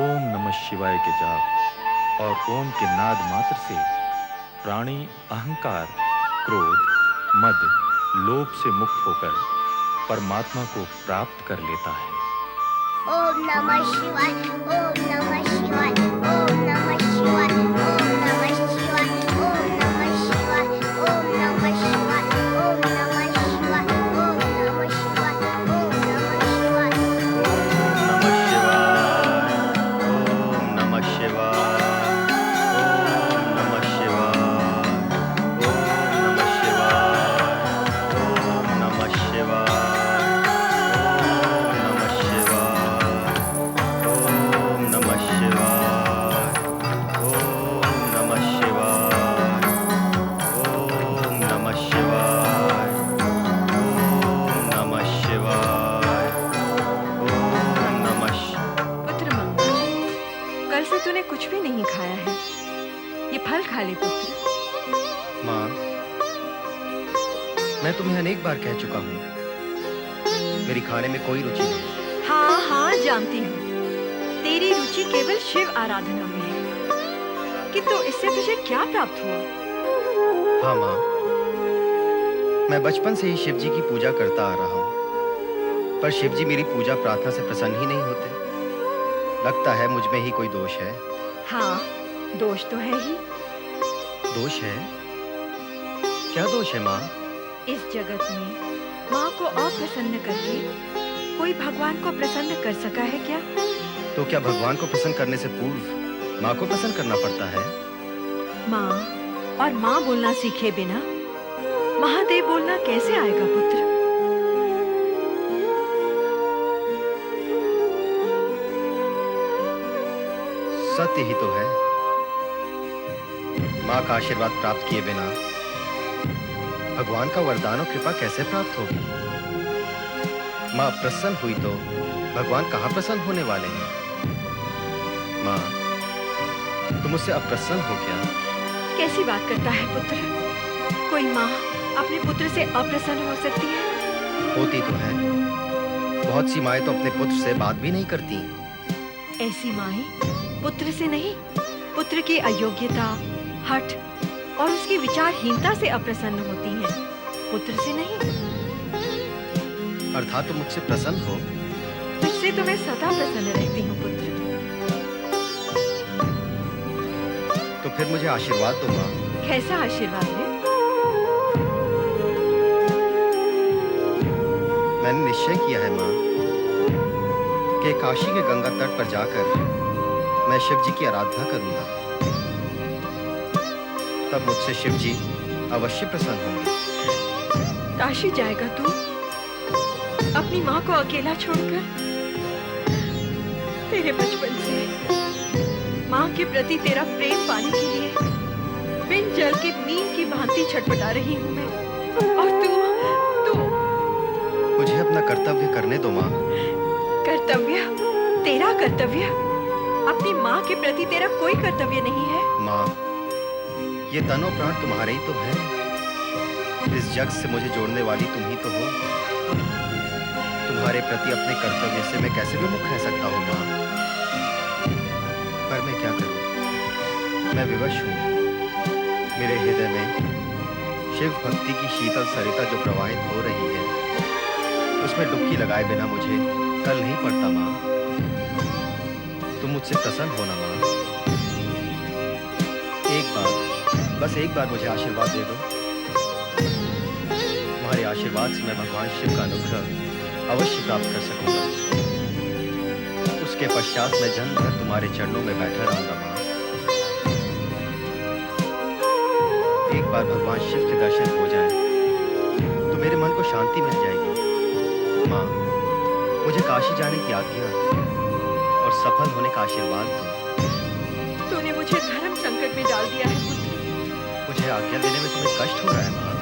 ओम नमः शिवाय के जाप और ओम के नाद मात्र से प्राणी अहंकार, क्रोध, मद, लोभ से मुक्त होकर परमात्मा को प्राप्त कर लेता है। ओम नमः शिवाय, ओम नमः शिवाय, ओम नमः शिवाय, ओम नमः शिवाय, ओम नमः शिवाय, ओम नमः शिवाय, ओम नमः शिवाय, ओम नमः शिवाय, ओम नमः शिवाय। तूने कुछ भी नहीं खाया है, ये फल खा ले पुत्र। माँ, मैं तुम्हें अनेक बार कह चुका हूँ, मेरी खाने में कोई रुचि नहीं। हाँ हाँ जानती हूँ, तेरी रुचि केवल शिव आराधना में है, किंतु इससे तुझे क्या प्राप्त हुआ? हाँ माँ, मैं बचपन से ही शिव जी की पूजा करता आ रहा हूँ, पर शिव जी मेरी पूजा प्रार्थना से प्रसन्न ही नहीं होते। लगता है मुझ में ही कोई दोष है। हाँ, दोष तो है ही। दोष है? क्या दोष है माँ? इस जगत में माँ को अप्रसन्न करके कोई भगवान को प्रसन्न कर सका है क्या? तो क्या भगवान को प्रसन्न करने से पूर्व माँ को प्रसन्न करना पड़ता है? माँ और माँ बोलना सीखे बिना महादेव बोलना कैसे आएगा पुत्र? सत्य ही तो है। माँ का आशीर्वाद प्राप्त किए बिना भगवान का वरदान और कृपा कैसे प्राप्त होगी? माँ प्रसन्न हुई तो भगवान कहाँ प्रसन्न होने वाले हैं? माँ, तुम मुझसे अप्रसन्न हो क्या? कैसी बात करता है पुत्र? कोई माँ अपने पुत्र से अप्रसन्न हो सकती है? होती तो है। बहुत सी माएं तो अपने पुत्र से बात भी नहीं करती। ऐसी माएं पुत्र से नहीं, पुत्र की अयोग्यता, हठ और उसकी विचारहीनता से अप्रसन्न होती हैं, पुत्र से नहीं। अर्थात तुम मुझसे प्रसन्न हो? तुझसे तो मैं सदा प्रसन्न रहती हूँ पुत्र। तो फिर मुझे आशीर्वाद दो माँ। कैसा आशीर्वाद है? मैंने निश्चय किया है माँ कि काशी के गंगा तट पर जाकर मैं शिव जी की आराधना करूंगा। तब मुझसे शिव जी अवश्य प्रसन्न होंगे। काशी जाएगा तू अपनी माँ को अकेला छोड़कर? तेरे बचपन से माँ के प्रति तेरा प्रेम पाने के लिए बिन जल के नींद की भांति छटपटा रही हूँ मैं, और तू मुझे अपना कर्तव्य करने दो माँ। कर्तव्य? तेरा कर्तव्य? अपनी माँ के प्रति तेरा कोई कर्तव्य नहीं है? माँ, ये तन और प्राण तुम्हारे ही तो है। इस जग से मुझे जोड़ने वाली तुम ही तो हो। तुम्हारे प्रति अपने कर्तव्य से मैं कैसे विमुख रह सकता हूँ माँ? पर मैं क्या करूँ, मैं विवश हूँ। मेरे हृदय में शिव भक्ति की शीतल सरिता जो प्रवाहित हो रही है, उसमें डुबकी लगाए बिना मुझे कल नहीं पड़ता माँ। तुम मुझसे प्रसन्न हो ना माँ। एक बार, बस एक बार मुझे आशीर्वाद दे दो। तुम्हारे आशीर्वाद से मैं भगवान शिव का अनुग्रह अवश्य प्राप्त कर सकूंगा। उसके पश्चात मैं जन्म भर तुम्हारे चरणों में बैठा रहूंगा माँ। एक बार भगवान शिव के दर्शन हो जाएं, तो मेरे मन को शांति मिल जाएगी। माँ, मुझे काशी जाने की आज्ञा और सफल होने का आशीर्वाद दो। तूने मुझे धर्म संकट में डाल दिया है पुत्र। मुझे आज्ञा देने में तुम्हें कष्ट हो रहा है माँ।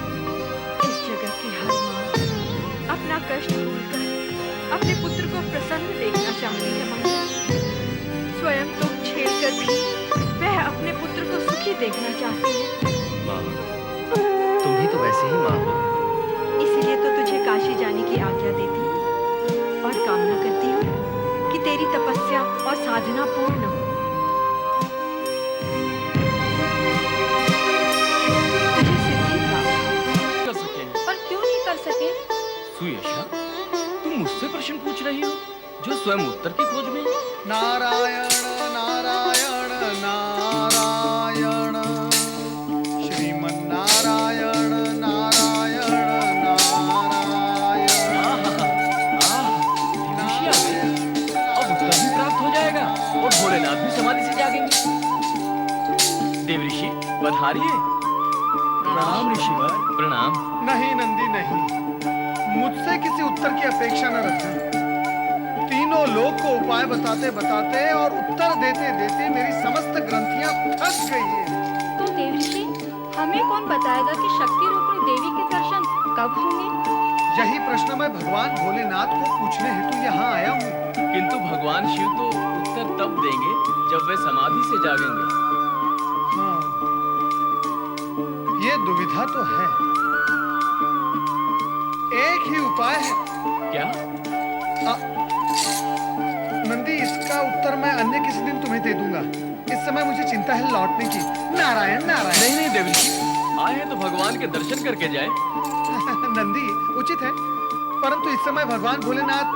इस जगत की हर माँ अपना कष्ट भूलकर अपने पुत्र को प्रसन्न देखना चाहती है मंगल। स्वयं तुम झेल कर भी वह अपने पुत्र को सुखी देखना चाहती है। माँ, तुम भी तो वैसे ही माँ हो। इसीलिए तो तुझे काशी जाने की आज्ञा देती हूँ और कामना करती हूँ कि तेरी तपस्या और साधना पूर्ण हो। तुझे सिद्धि प्राप्त कर सके पर क्यों नहीं कर सके? सुयशा, तुम मुझसे प्रश्न पूछ रही हो जो स्वयं उत्तर की खोज में है? नारायण नारायण नारायण श्रीमन्नारायण नारायण नारायण। ऋषि आ गए। अब उत्तर भी प्राप्त हो जाएगा और भोलेनाथ भी समाधि से जागेंगे। देव ऋषि पधारिए। प्रणाम ऋषिवर। प्रणाम। नहीं नंदी नहीं, मुझसे किसी उत्तर की अपेक्षा न रखना। तीनों लोक को उपाय बताते बताते और उत्तर देते देते मेरी समस्त ग्रंथियां फंस गई हैं। तो देवऋषि, हमें कौन बताएगा कि शक्ति रूपिणी देवी के दर्शन कब होंगे? यही प्रश्न मैं भगवान भोलेनाथ को पूछने हेतु यहाँ आया हूँ। किंतु भगवान शिव तो उत्तर तब देंगे जब वे समाधि से जागेंगे। हाँ, ये दुविधा तो है। एक ही उपाय है। क्या? नंदी, इसका उत्तर मैं अन्य किसी दिन तुम्हें दे दूंगा। इस समय मुझे चिंता है लौटने की। नारायण नारायण। नहीं नहीं देवऋषि, आए हैं तो भगवान के दर्शन करके जाए। नंदी, उचित है, परंतु इस समय भगवान भोलेनाथ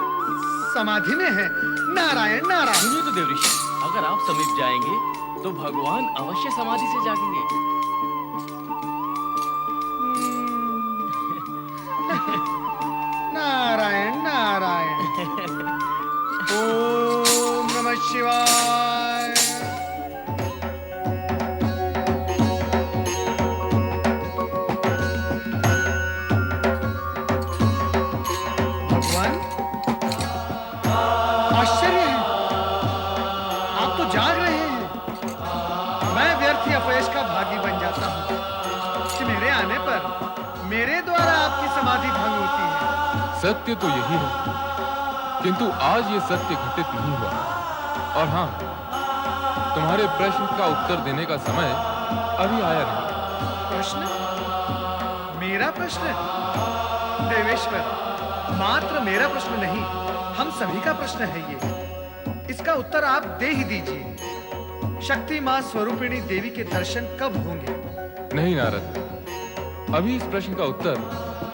समाधि में है। नारायण नारायण। सुनिए तो देवऋषि, अगर आप समीप जाएंगे तो भगवान अवश्य समाधि से जागेंगे। नारायण नारायण। ओम नमः शिवाय। भगवान, आश्चर्य है, आप तो जाग रहे हैं। मैं व्यर्थ ही अपयश का भागी बन जाता हूँ कि मेरे आने पर मेरे द्वारा आपकी समाधि भंग होती है। सत्य तो यही है, किंतु आज ये सत्य घटित नहीं हुआ। और हाँ, तुम्हारे प्रश्न का उत्तर देने का समय अभी आया नहीं। प्रश्न? मेरा प्रश्न? देवेश्वर, मात्र मेरा प्रश्न नहीं, हम सभी का प्रश्न है ये। इसका उत्तर आप दे ही दीजिए। शक्ति मां स्वरूपिणी देवी के दर्शन कब होंगे? नहीं नारद, अभी इस प्रश्न का उत्तर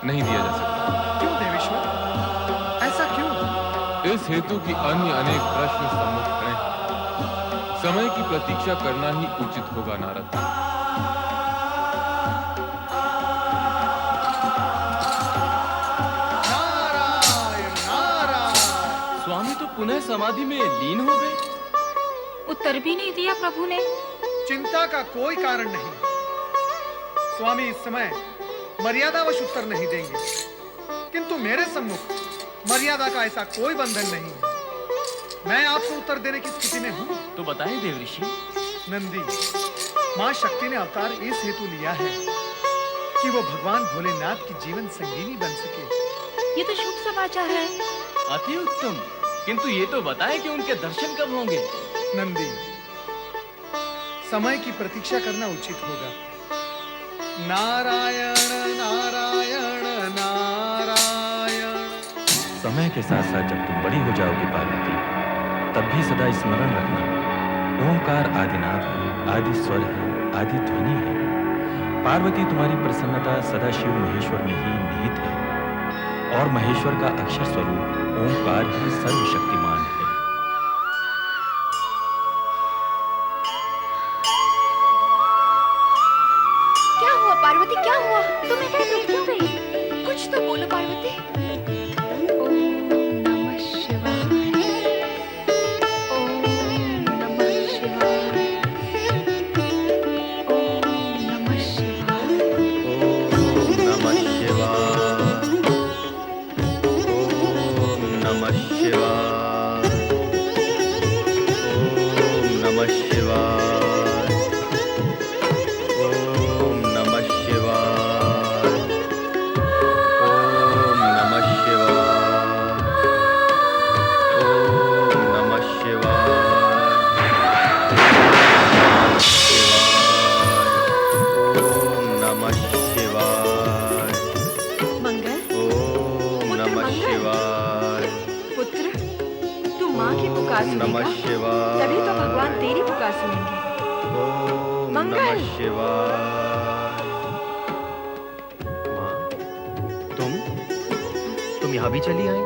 नहीं दिया जा सकता। क्यों देवेश्वर? ऐसा क्यों? इस हेतु की अन्य अनेक प्रश्न सम्मुख खड़े हैं। समय की प्रतीक्षा करना ही उचित होगा नारद। नारायण नारायण। स्वामी तो पुनः समाधि में लीन हो गए। उत्तर भी नहीं दिया प्रभु ने। चिंता का कोई कारण नहीं। स्वामी इस समय मर्यादावश उत्तर नहीं देंगे, किंतु मेरे सम्मुख मर्यादा का ऐसा कोई बंधन नहीं है। मैं आपको उत्तर देने की स्थिति में हूँ। तो बताएं देवऋषि। नंदी, माँ शक्ति ने अवतार इस हेतु लिया है कि वो भगवान भोलेनाथ की जीवन संगीनी बन सके। ये तो शुभ समाचार है। अति उत्तम, किंतु ये तो बताएं कि उनके दर्शन कब होंगे। नंदी, समय की प्रतीक्षा करना उचित होगा। नारायण नारायण नारायण। समय के साथ साथ जब तुम बड़ी हो जाओगी पार्वती, तब भी सदा स्मरण रखना, ओंकार आदिनाद है, आदि स्वर है, आदि ध्वनि है। पार्वती, तुम्हारी प्रसन्नता सदा शिव महेश्वर में ही निहित है, और महेश्वर का अक्षर स्वरूप ओंकार ही सर्वशक्तिमान है। क्या हुआ पार्वती, क्या हुआ? तुम इधर रुक क्यों गई? कुछ तो बोलो पार्वती। तभी तो भगवान तेरी पुकार सुनेंगे। मंगल। तुम यहाँ भी चली आई,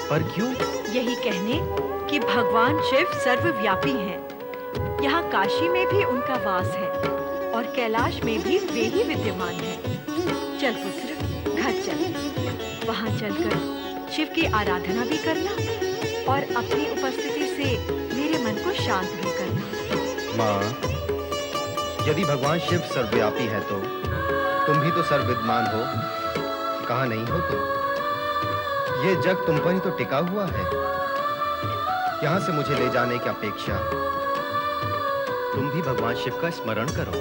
पर क्यों? यही कहने कि भगवान शिव सर्वव्यापी हैं। यहाँ काशी में भी उनका वास है और कैलाश में भी वे ही विद्यमान हैं। चल पुत्र, घर चल। वहाँ चलकर शिव की आराधना भी करना और अपनी उपस्थिति से मेरे मन को शांत भी करना। माँ, यदि भगवान शिव सर्वव्यापी है तो तुम भी तो सर्वविद्यमान हो, कहाँ नहीं हो तुम? ये जग तुम पर ही तो टिका हुआ है। यहाँ से मुझे ले जाने की अपेक्षा तुम भी भगवान शिव का स्मरण करो,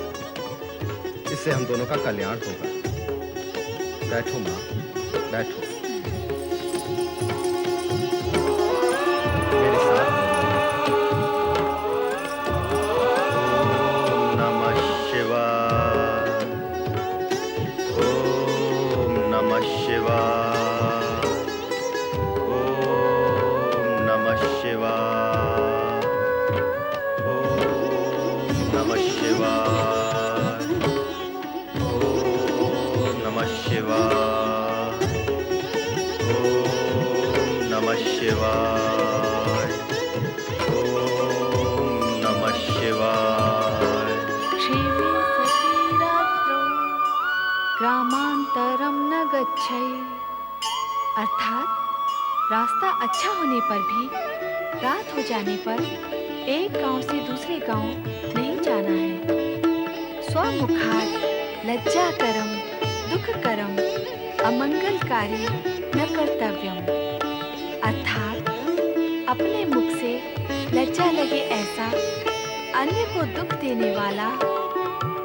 इससे हम दोनों का कल्याण होगा। बैठो माँ, बैठो। मेरे साथ ओम नमः शिवाय, ओम नमः शिवाय, ओम नमः शिवाय, ओम नमः शिवाय, ओम नमः शिवाय, ओम नमः शिवाय। ग्रामांतरम न गच्छै, अर्थात रास्ता अच्छा होने पर भी रात हो जाने पर एक गांव से दूसरे गांव नहीं जाना है। स्वमुखात् लज्जाकरम दुःखकरम अमंगलकारी न कर्तव्यम, अर्थात अपने मुख से लज्जा लगे ऐसा अन्य को दुख देने वाला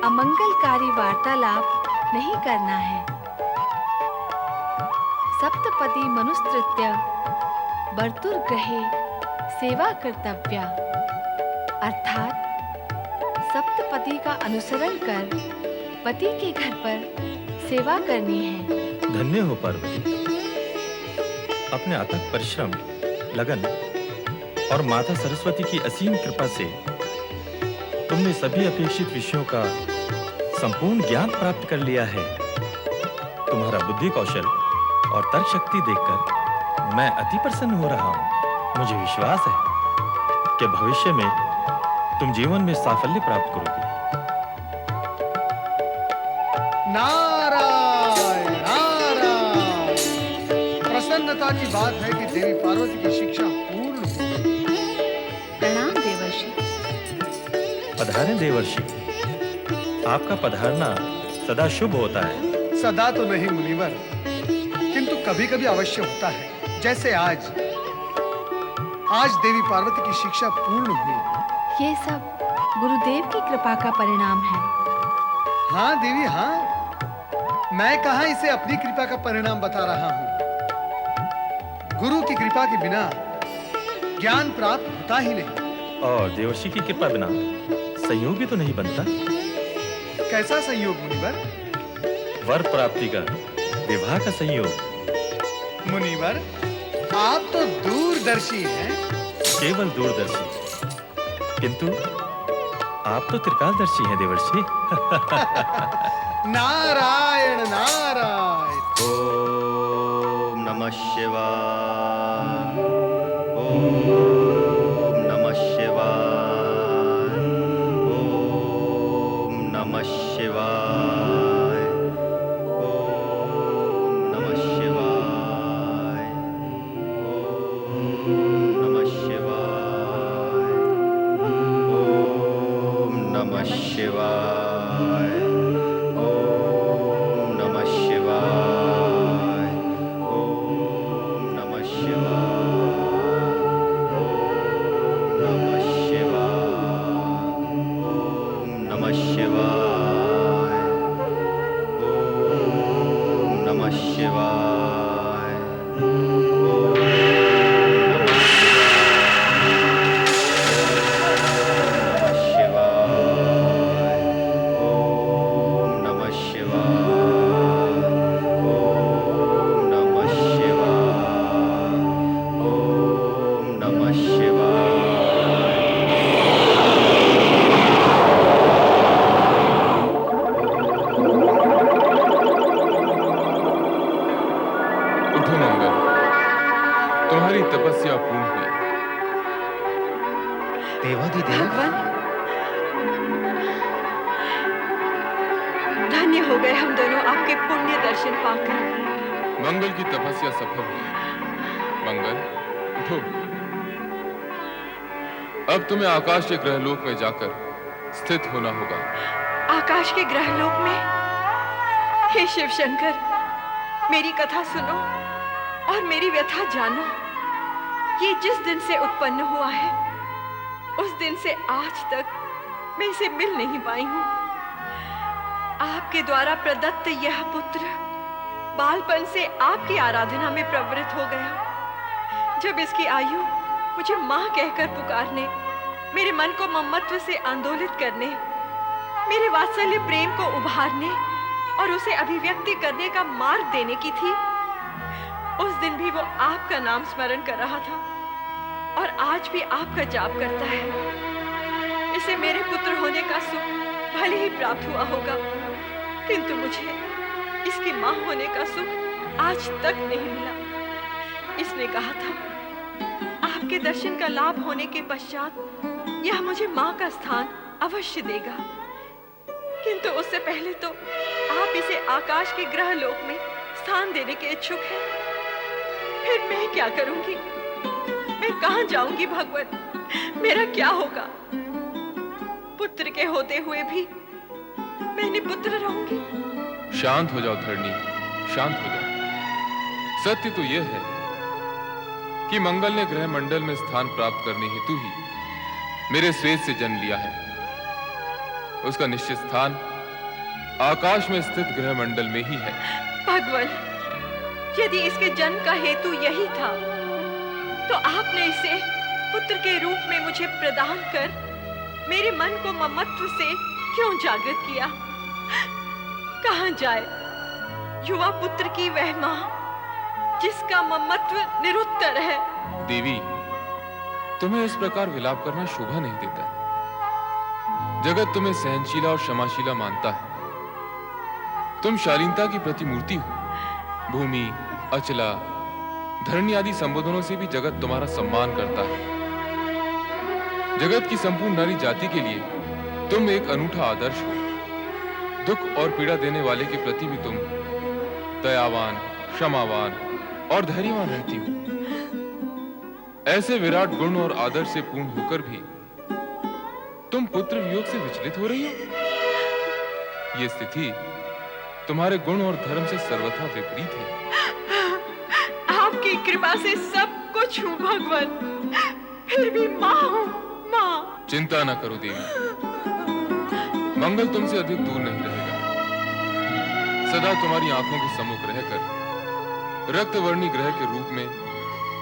अमंगलकारी वार्तालाप नहीं करना है। सप्तपदी मनुस्तृत्य बर्तुर्ग्रहे सेवा कर्तव्या, अर्थात सप्तपदी का अनुसरण कर पति के घर पर सेवा करनी है। धन्य हो पार्वती, अपने अथक परिश्रम, लगन और माता सरस्वती की असीम कृपा से तुमने सभी अपेक्षित विषयों का संपूर्ण ज्ञान प्राप्त कर लिया है। तुम्हारा बुद्धि कौशल और तर्क शक्ति देखकर मैं अति प्रसन्न हो रहा हूँ। मुझे विश्वास है कि भविष्य में तुम जीवन में साफल्य प्राप्त करोगे। नारायण नारायण। प्रसन्नता की बात है कि देवी पार्वती की शिक्षा पूर्ण हो गई। प्रणाम देवर्षि। पधारें देवर्षि, आपका पधारना सदा शुभ होता है। सदा तो नहीं मुनिवर, किंतु कभी कभी अवश्य होता है। जैसे आज देवी पार्वती की शिक्षा पूर्ण हुई। ये सब गुरुदेव की कृपा का परिणाम है। हाँ देवी हाँ, मैं कहाँ इसे अपनी कृपा का परिणाम बता रहा हूँ। गुरु की कृपा के बिना ज्ञान प्राप्त होता ही नहीं। और देवर्षि की कृपा बिना संयोग भी तो नहीं बनता। कैसा संयोग मुनिवर? वर प्राप्ति का, विवाह का संयोग। मुनिवर, आप तो दूरदर्शी हैं। केवल दूरदर्शी, किंतु आप तो त्रिकालदर्शी हैं देवर्षि। नारायण नारायण। ओम नमः शिवाय। ओम नमः शिवाय। ओम नमः शिवाय। ओम नमः शिवाय। ओम नमः शिवाय। ओम नमः शिवाय। ओम नमः शिवाय। ओम नमः शिवाय। ओम नमः शिवाय। ओम नमः शिवाय। ओम नमः शिवाय। ओम नमः शिवाय। उठो मंगल, तुम्हारी तपस्या पूर्ण हुई। देवाधिदेव, धन्य हो गए हम दोनों आपके पुण्य दर्शन पाकर। मंगल की तपस्या सफल हुई। मंगल, उठो। अब तुम्हें आकाश के ग्रहलोक में जाकर स्थित होना होगा। आकाश के ग्रहलोक में? हे शिव शंकर, मेरी कथा सुनो और मेरी व्यथा जानो। ये जिस दिन से उत्पन्न हुआ है, उस दिन से आज तक मैं इसे मिल नहीं पाई हूं। आपके द्वारा प्रदत्त यह पुत्र बालपन से आपकी आराधना में प्रवृत्त हो गया। जब इसकी आयु मुझे मां कहकर पुकारने, मेरे मन को ममत्व से आंदोलित करने, मेरे वात्सल्य प्रेम को उभारने और उसे अभिव्यक्ति करने का मार्ग देने की थी, उस दिन भी वो आपका नाम स्मरण कर रहा था और आज भी आपका जाप करता है। इसे मेरे पुत्र होने का सुख भले ही प्राप्त हुआ होगा, किंतु मुझे इसकी मां होने का सुख आज तक नहीं मिला। इसने कहा था, आपके दर्शन का लाभ होने के पश्चात यह मुझे मां का स्थान अवश्य देगा, किंतु उससे पहले तो आप इसे आकाश के ग्रह लोक में स्थान देने के इच्छुक हैं। फिर मैं क्या करूंगी? मैं कहां जाऊंगी भगवान? मेरा क्या होगा? पुत्र के होते हुए भी मैं निपुत्र रहूंगी। शांत हो जाओ धरणी, शांत हो जाओ। सत्य तो यह है कि मंगल ने ग्रह मंडल में स्थान प्राप्त करने हेतु ही मेरे श्वेत से जन्म लिया है। उसका निश्चित स्थान आकाश में स्थित ग्रह मंडल में ही है। भगवान, यदि इसके जन्म का हेतु यही था, तो आपने इसे पुत्र के रूप में मुझे प्रदान कर मेरे मन को ममत्व से क्यों जागृत किया? कहां जाए युवा पुत्र की वह मां जिसका ममत्व निरुत्तर है? देवी, तुम्हें इस प्रकार विलाप करना शोभा नहीं देता। जगत तुम्हें सहनशीला और क्षमाशीला मानता है। तुम शालीनता की प्रतिमूर्ति हो। भूमि, अचला, धरणी आदि संबोधनों से भी जगत तुम्हारा सम्मान करता है। जगत की संपूर्ण नारी जाति के लिए तुम एक अनूठा आदर्श हो। दुख और पीड़ा देने वाले के प्रति भी तुम दयावान, क्षमावान और धैर्यवान रहती हो। ऐसे विराट गुण और आदर्श से पूर्ण होकर भी तुम पुत्र वियोग से विचलित हो रही हो। ये स्थिति तुम्हारे गुण और धर्म से सर्वथा विपरीत है। आपकी कृपा से सब कुछ हूँ भगवान, फिर भी माँ हूँ, माँ। चिंता न करो देवी, मंगल तुमसे अधिक दूर नहीं रहेगा। सदा तुम्हारी आंखों के सम्मुख रहकर रक्तवर्णी ग्रह के रूप में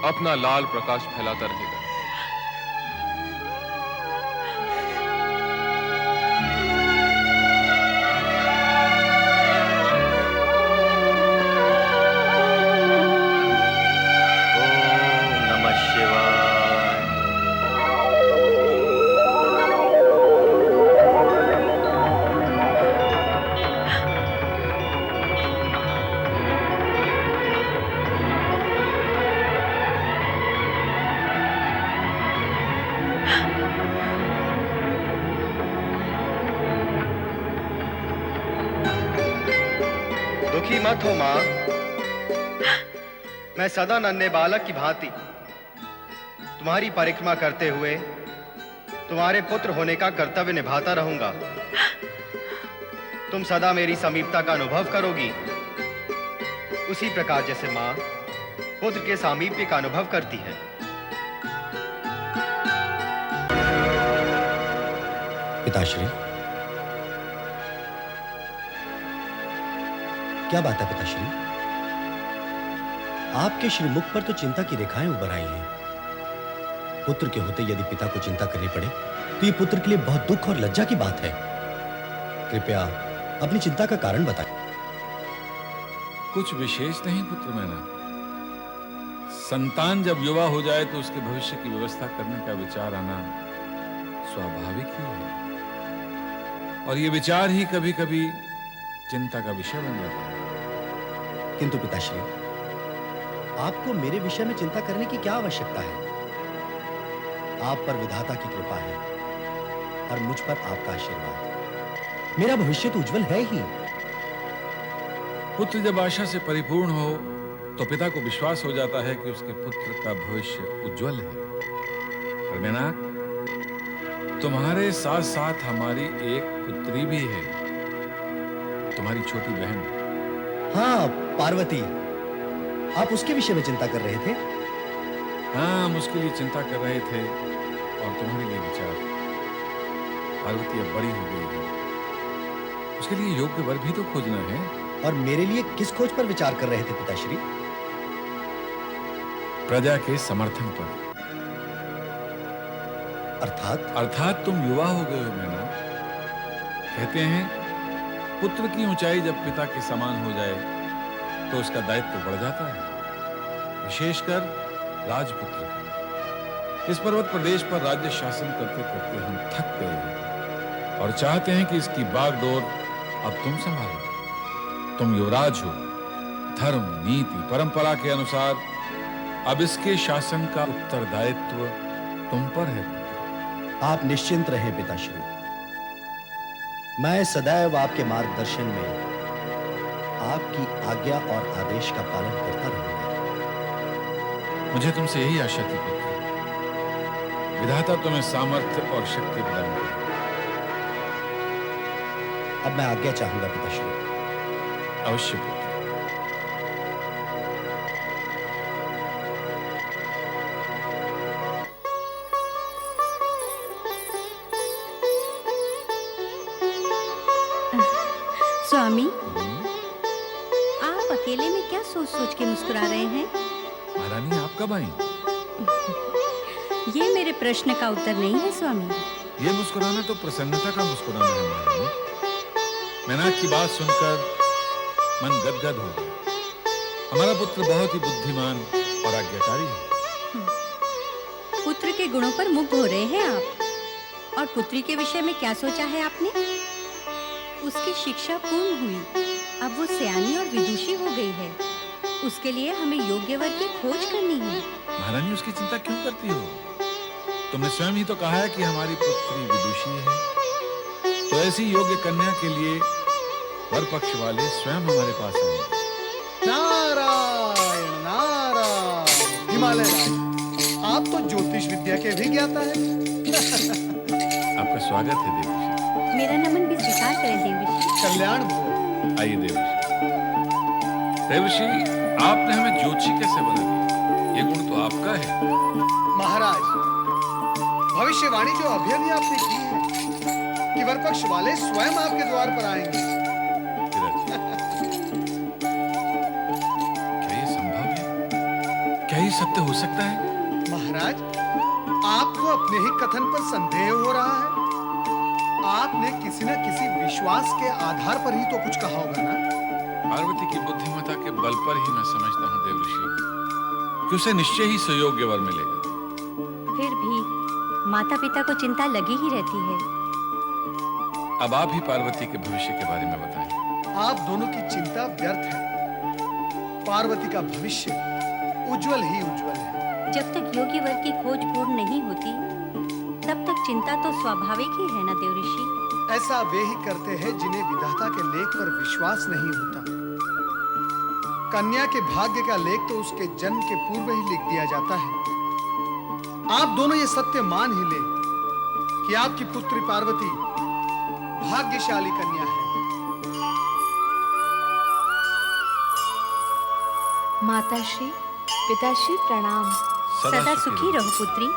अपना लाल प्रकाश फैलाता रहेगा। अवगत हो मां, मैं सदा नन्हे बालक की भांति तुम्हारी परिक्रमा करते हुए तुम्हारे पुत्र होने का कर्तव्य निभाता रहूंगा। तुम सदा मेरी समीपता का अनुभव करोगी, उसी प्रकार जैसे मां पुत्र के सामीप्य का अनुभव करती है। पिताश्री, क्या बात है पिताश्री? आपके श्रीमुख पर तो चिंता की रेखाएं उभर आई हैं। पुत्र के होते यदि पिता को चिंता करनी पड़े तो ये पुत्र के लिए बहुत दुख और लज्जा की बात है। कृपया अपनी चिंता का कारण बताएं। कुछ विशेष नहीं पुत्र मैना। संतान जब युवा हो जाए तो उसके भविष्य की व्यवस्था करने का विचार आना स्वाभाविक ही है, और ये विचार ही कभी कभी चिंता का विषय बन जाता है। किंतु पिताश्री, आपको मेरे विषय में चिंता करने की क्या आवश्यकता है? आप पर विधाता की कृपा है और मुझ पर आपका आशीर्वाद। मेरा भविष्य तो उज्जवल है ही। पुत्र जब आशा से परिपूर्ण हो तो पिता को विश्वास हो जाता है कि उसके पुत्र का भविष्य उज्जवल है। पर मैनाक, तुम्हारे साथ साथ हमारी एक पुत्री भी है, तुम्हारी छोटी बहन। हाँ, पार्वती। आप उसके विषय में चिंता कर रहे थे? हाँ, हम उसके लिए चिंता कर रहे थे और तुम्हारे लिए विचार। पार्वती अब बड़ी हो गई है, उसके लिए योग्य वर भी तो खोजना है। और मेरे लिए किस खोज पर विचार कर रहे थे पिताश्री? प्रजा के समर्थन पर। अर्थात तुम युवा हो गए हो मैना। कहते हैं पुत्र की ऊंचाई जब पिता के समान हो जाए तो उसका दायित्व बढ़ जाता है, विशेषकर राजपुत्र का। इस पर्वत प्रदेश पर राज्य शासन करते करते हम थक गए हैं और चाहते हैं कि इसकी बागडोर अब तुम संभालो। तुम युवराज हो, धर्म, नीति, परंपरा के अनुसार अब इसके शासन का उत्तरदायित्व तुम पर है। आप निश्चिंत रहें पिताश्री, मैं सदैव आपके मार्गदर्शन में आपकी आज्ञा और आदेश का पालन करता रहूंगा। मुझे तुमसे यही आशा थी पुत्र। विधाता तुम्हें सामर्थ्य और शक्ति प्रदान करे। अब मैं आज्ञा चाहूंगा पिताश्री। अवश्य पुत्र। स्वामी, आप अकेले में क्या सोच सोच के मुस्कुरा रहे हैं? महारानी, आप कब आई? ये मेरे प्रश्न का उत्तर नहीं है स्वामी। ये मुस्कुराना तो प्रसन्नता का मुस्कुराना है महारानी। मैनाक की बात सुनकर मन गदगद हो गया। हमारा पुत्र बहुत ही बुद्धिमान और आज्ञाकारी है। पुत्र के गुणों पर मुग्ध हो रहे हैं आप, और पुत्री के विषय में क्या सोचा है आपने? उसकी शिक्षा पूर्ण हुई, अब वो सयानी और विदुषी हो गई है। उसके लिए हमें योग्य वर की खोज करनी है। महारानी, उसकी चिंता क्यों करती हो? तुमने स्वयं ही तो कहा है कि हमारी पुत्री विदुषी है, तो ऐसी योग्य कन्या के लिए वर पक्ष वाले स्वयं हमारे पास आएंगे। नारायण नारायण। हिमालय राज, आप तो ज्योतिष विद्या के भी ज्ञाता है। आपका स्वागत है देवऋषि। मेरा नमन भी स्वीकार करें देवऋषि। कल्याण भो। आइए देवऋषि। देवऋषि, आपने हमें ज्योतिषी कैसे बना दिया? ये गुण तो आपका है। महाराज, भविष्यवाणी जो अभी अभी आपने की है कि वरपक्ष वाले स्वयं आपके द्वार पर आएंगे। क्या ये संभव है? क्या ये सत्य हो सकता है? महाराज, आपको अपने ही कथन पर संदेह हो रहा है। आपने किसी न किसी विश्वास के आधार पर ही तो कुछ कहा होगा ना? पार्वती की बुद्धिमत्ता के बल पर ही मैं समझता हूँ देवऋषि कि उसे निश्चय ही सुयोग्य वर मिलेगा। फिर भी माता पिता को चिंता लगी ही रहती है। अब आप ही पार्वती के भविष्य के बारे में बताएं। आप दोनों की चिंता व्यर्थ है। पार्वती का भविष्य उज्जवल ही उज्जवल है। जब तक योग्य वर की खोज पूर्ण नहीं होती, तब तक चिंता तो स्वाभाविक ही है ना देवऋषि। ऐसा वे ही करते हैं जिन्हें विधाता के लेख पर विश्वास नहीं होता। कन्या के भाग्य का लेख तो उसके जन्म के पूर्व ही लिख दिया जाता है। आप दोनों ये सत्य मान ही ले कि आपकी पुत्री पार्वती भाग्यशाली कन्या है। माताश्री, पिताश्री प्रणाम। सदा सुखी रहो पुत्री।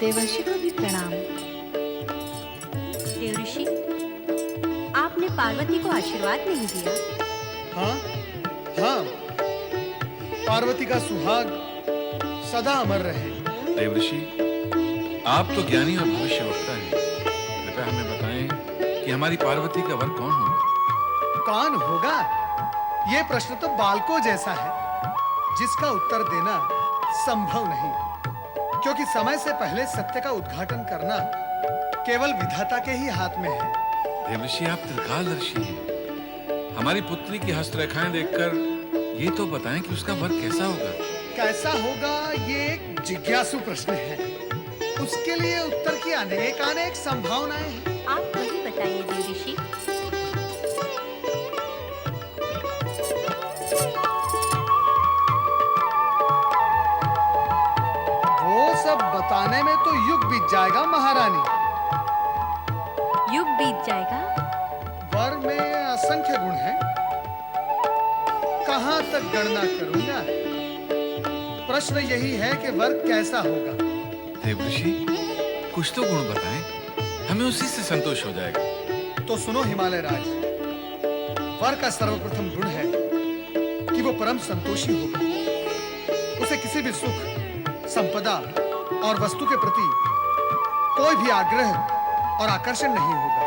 देवर्षि को भी प्रणाम। देवऋषि, आपने पार्वती को आशीर्वाद नहीं दिया। हाँ हाँ, पार्वती का सुहाग सदा अमर रहे। देवऋषि, आप तो ज्ञानी और भविष्यवक्ता हैं। कृपया हमें बताएं कि हमारी पार्वती का वर कौन होगा? कौन होगा? ये प्रश्न तो बालकों जैसा है, जिसका उत्तर देना संभव नहीं, क्योंकि समय से पहले सत्य का उद्घाटन करना केवल विधाता के ही हाथ में है। देवऋषि, आप त्रिकालदर्शी हैं। हमारी पुत्री की हस्तरेखाएं देखकर ये तो बताएं कि उसका वर कैसा होगा। कैसा होगा, ये एक जिज्ञासु प्रश्न है। उसके लिए उत्तर की अनेक संभावनाएं हैं। आप वही बताइए देवऋषि। वो सब बताने में तो युग बीत जाएगा महारानी। युग बीत जाएगा? वर में असंख्य गुण हैं, कहां तक गणना करूंगा। प्रश्न यही है कि वर कैसा होगा। देवऋषि, कुछ तो गुण बताएं, हमें उसी से संतोष हो जाएगा। तो सुनो हिमालय राज, वर का सर्वप्रथम गुण है कि वो परम संतोषी होगा। उसे किसी भी सुख, संपदा और वस्तु के प्रति कोई भी आग्रह और आकर्षण नहीं होगा।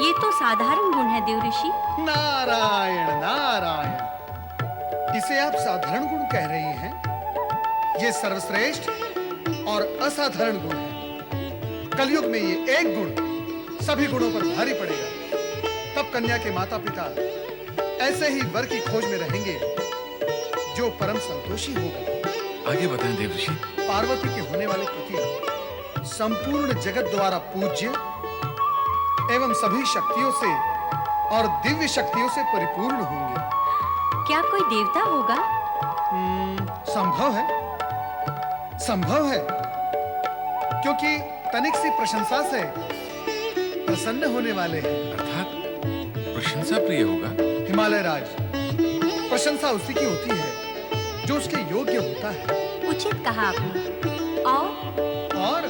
ये तो साधारण गुण है देवऋषि। नारायण नारायण, इसे आप साधारण गुण कह रही हैं? ये सर्वश्रेष्ठ और असाधारण गुण है। कलयुग में ये एक गुण सभी गुणों पर भारी पड़ेगा। तब कन्या के माता पिता ऐसे ही वर की खोज में रहेंगे जो परम संतोषी होगा। आगे बताएं देवऋषि। पार्वती के होने वाले पति संपूर्ण जगत द्वारा पूज्य एवं सभी शक्तियों से और दिव्य शक्तियों से परिपूर्ण होंगे। क्या कोई देवता होगा? संभव है, संभव है, क्योंकि तनिक सी प्रशंसा से प्रसन्न होने वाले हैं। अर्थात प्रशंसा प्रिय होगा। हिमालय राज, प्रशंसा उसी की होती है जो उसके योग्य होता है। उचित कहा आपने। और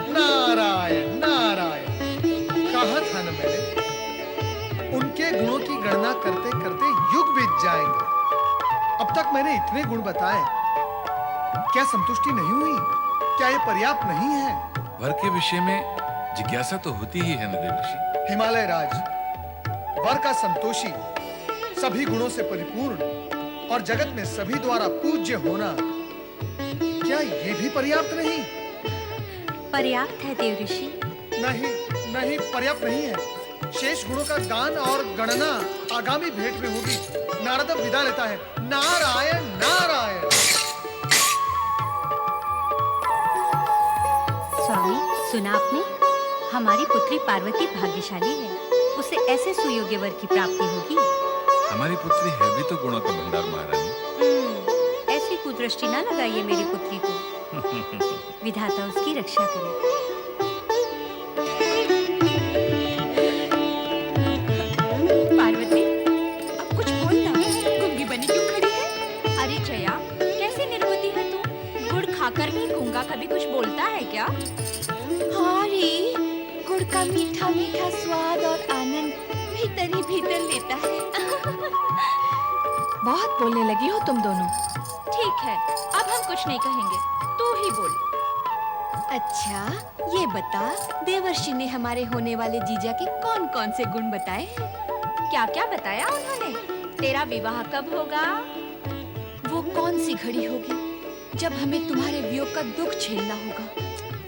नारायण नारायण, कहा था ना मैंने, उनके गुणों की गणना करते करते युग बीत जाएंगे। अब तक मैंने इतने गुण बताए, क्या संतुष्टि नहीं हुई? क्या ये पर्याप्त नहीं है? वर के विषय में जिज्ञासा तो होती ही है ना देवऋषि। हिमालय राज, वर का संतोषी, सभी गुणों से परिपूर्ण और जगत में सभी द्वारा पूज्य होना, क्या ये भी पर्याप्त नहीं? पर्याप्त है देवऋषि। नहीं नहीं, पर्याप्त नहीं है। शेष गुणों का गान और गणना आगामी भेंट में होगी। नारद अब विदा लेता है। नारायण नारायण। स्वामी, सुना आपने? हमारी पुत्री पार्वती भाग्यशाली है। उसे ऐसे सुयोग्य वर की प्राप्ति होगी। हमारी पुत्री है भी तो गुणों का भंडार महारानी। ऐसी कुदृष्टि ना लगाइए मेरी पुत्री को। विधाता उसकी रक्षा करे। पार्वती, अब कुछ बोलना। गूंगी बनी क्यों खड़ी है? अरे जया, कैसी निर्बुद्धि है तू? गुड़ खाकर भी गूंगा कभी कुछ बोलता है क्या? हाँ रे, गुड़ का मीठा मीठा स्वाद और आनंद भीतर ही भीतर लेता है। बहुत बोलने लगी हो तुम दोनों। ठीक है, अब हम कुछ नहीं कहेंगे, तू ही बोल। अच्छा, ये बता, देवर्षि ने हमारे होने वाले जीजा के कौन कौन से गुण बताए हैं? क्या क्या बताया उन्होंने? तेरा विवाह कब होगा? वो कौन सी घड़ी होगी जब हमें तुम्हारे वियोग का दुख झेलना होगा?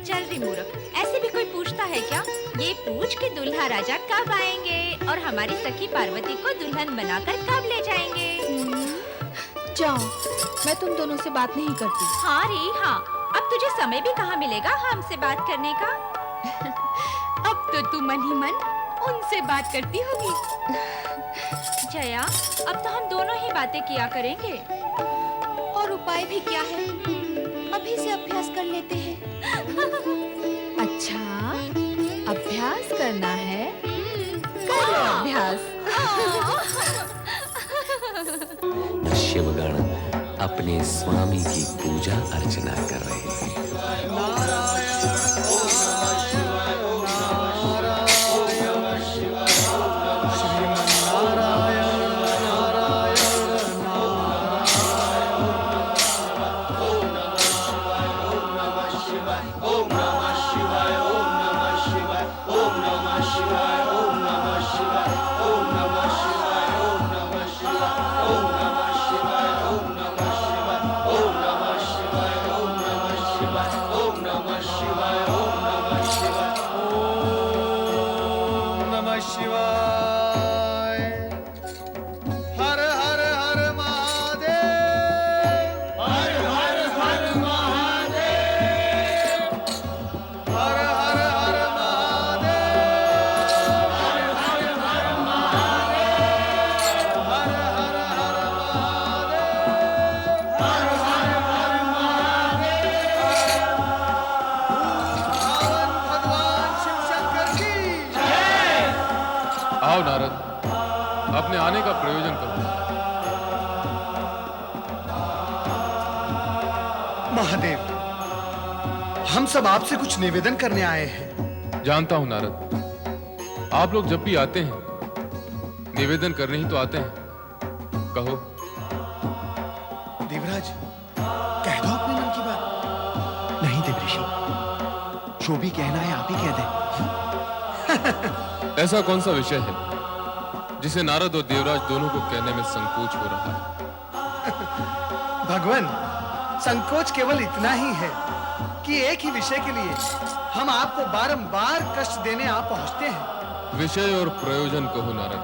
चल रे मूर्ख, ऐसे भी कोई पूछता है क्या? ये पूछ के दुल्हा राजा कब आएंगे और हमारी सखी पार्वती को दुल्हन बनाकर कब ले जाएंगे? जाओ, मैं तुम दोनों से बात नहीं करती। हाँ रे हाँ, अब तुझे समय भी कहाँ मिलेगा हमसे बात करने का? अब तो तू मन ही मन उनसे बात करती होगी। जया, अब तो हम दोनों ही बातें किया करेंगे। और उपाय भी क्या है? अभी से अभ्यास कर लेते हैं। अच्छा, अभ्यास करना है? करो अभ्यास। शिवगण अपने स्वामी की पूजा अर्चना कर रहे हैं। आओ नारद, अपने आने का प्रयोजन करो। महादेव, हम सब आपसे कुछ निवेदन करने आए हैं। जानता हूं नारद, आप लोग जब भी आते हैं निवेदन करने ही तो आते हैं। कहो। देवराज, कह दो अपने मन की बात। नहीं देवऋषि, जो भी कहना है आप ही कह दें। ऐसा कौन सा विषय है जिसे नारद और देवराज दोनों को कहने में संकोच हो रहा है? भगवान, संकोच केवल इतना ही है कि एक ही विषय के लिए हम आपको बारंबार कष्ट देने आ पहुंचते हैं। विषय और प्रयोजन कहो नारद।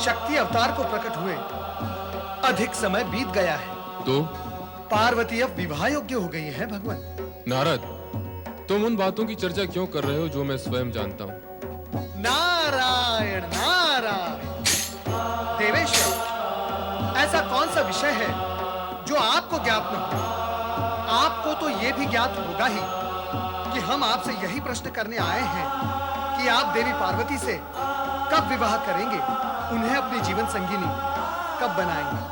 शक्ति अवतार को प्रकट हुए अधिक समय बीत गया है, तो पार्वती अब विवाह योग्य हो गई है। भगवान नारद, तुम उन बातों की चर्चा क्यों कर रहे हो जो मैं स्वयं जानता हूं? नारायण नारायण। देवेश्वर, ऐसा कौन सा विषय है जो आपको ज्ञात न हो? आपको तो यह भी ज्ञात होगा ही कि हम आपसे यही प्रश्न करने आए हैं कि आप देवी पार्वती से कब विवाह करेंगे, उन्हें अपनी जीवन संगिनी कब बनाएंगे,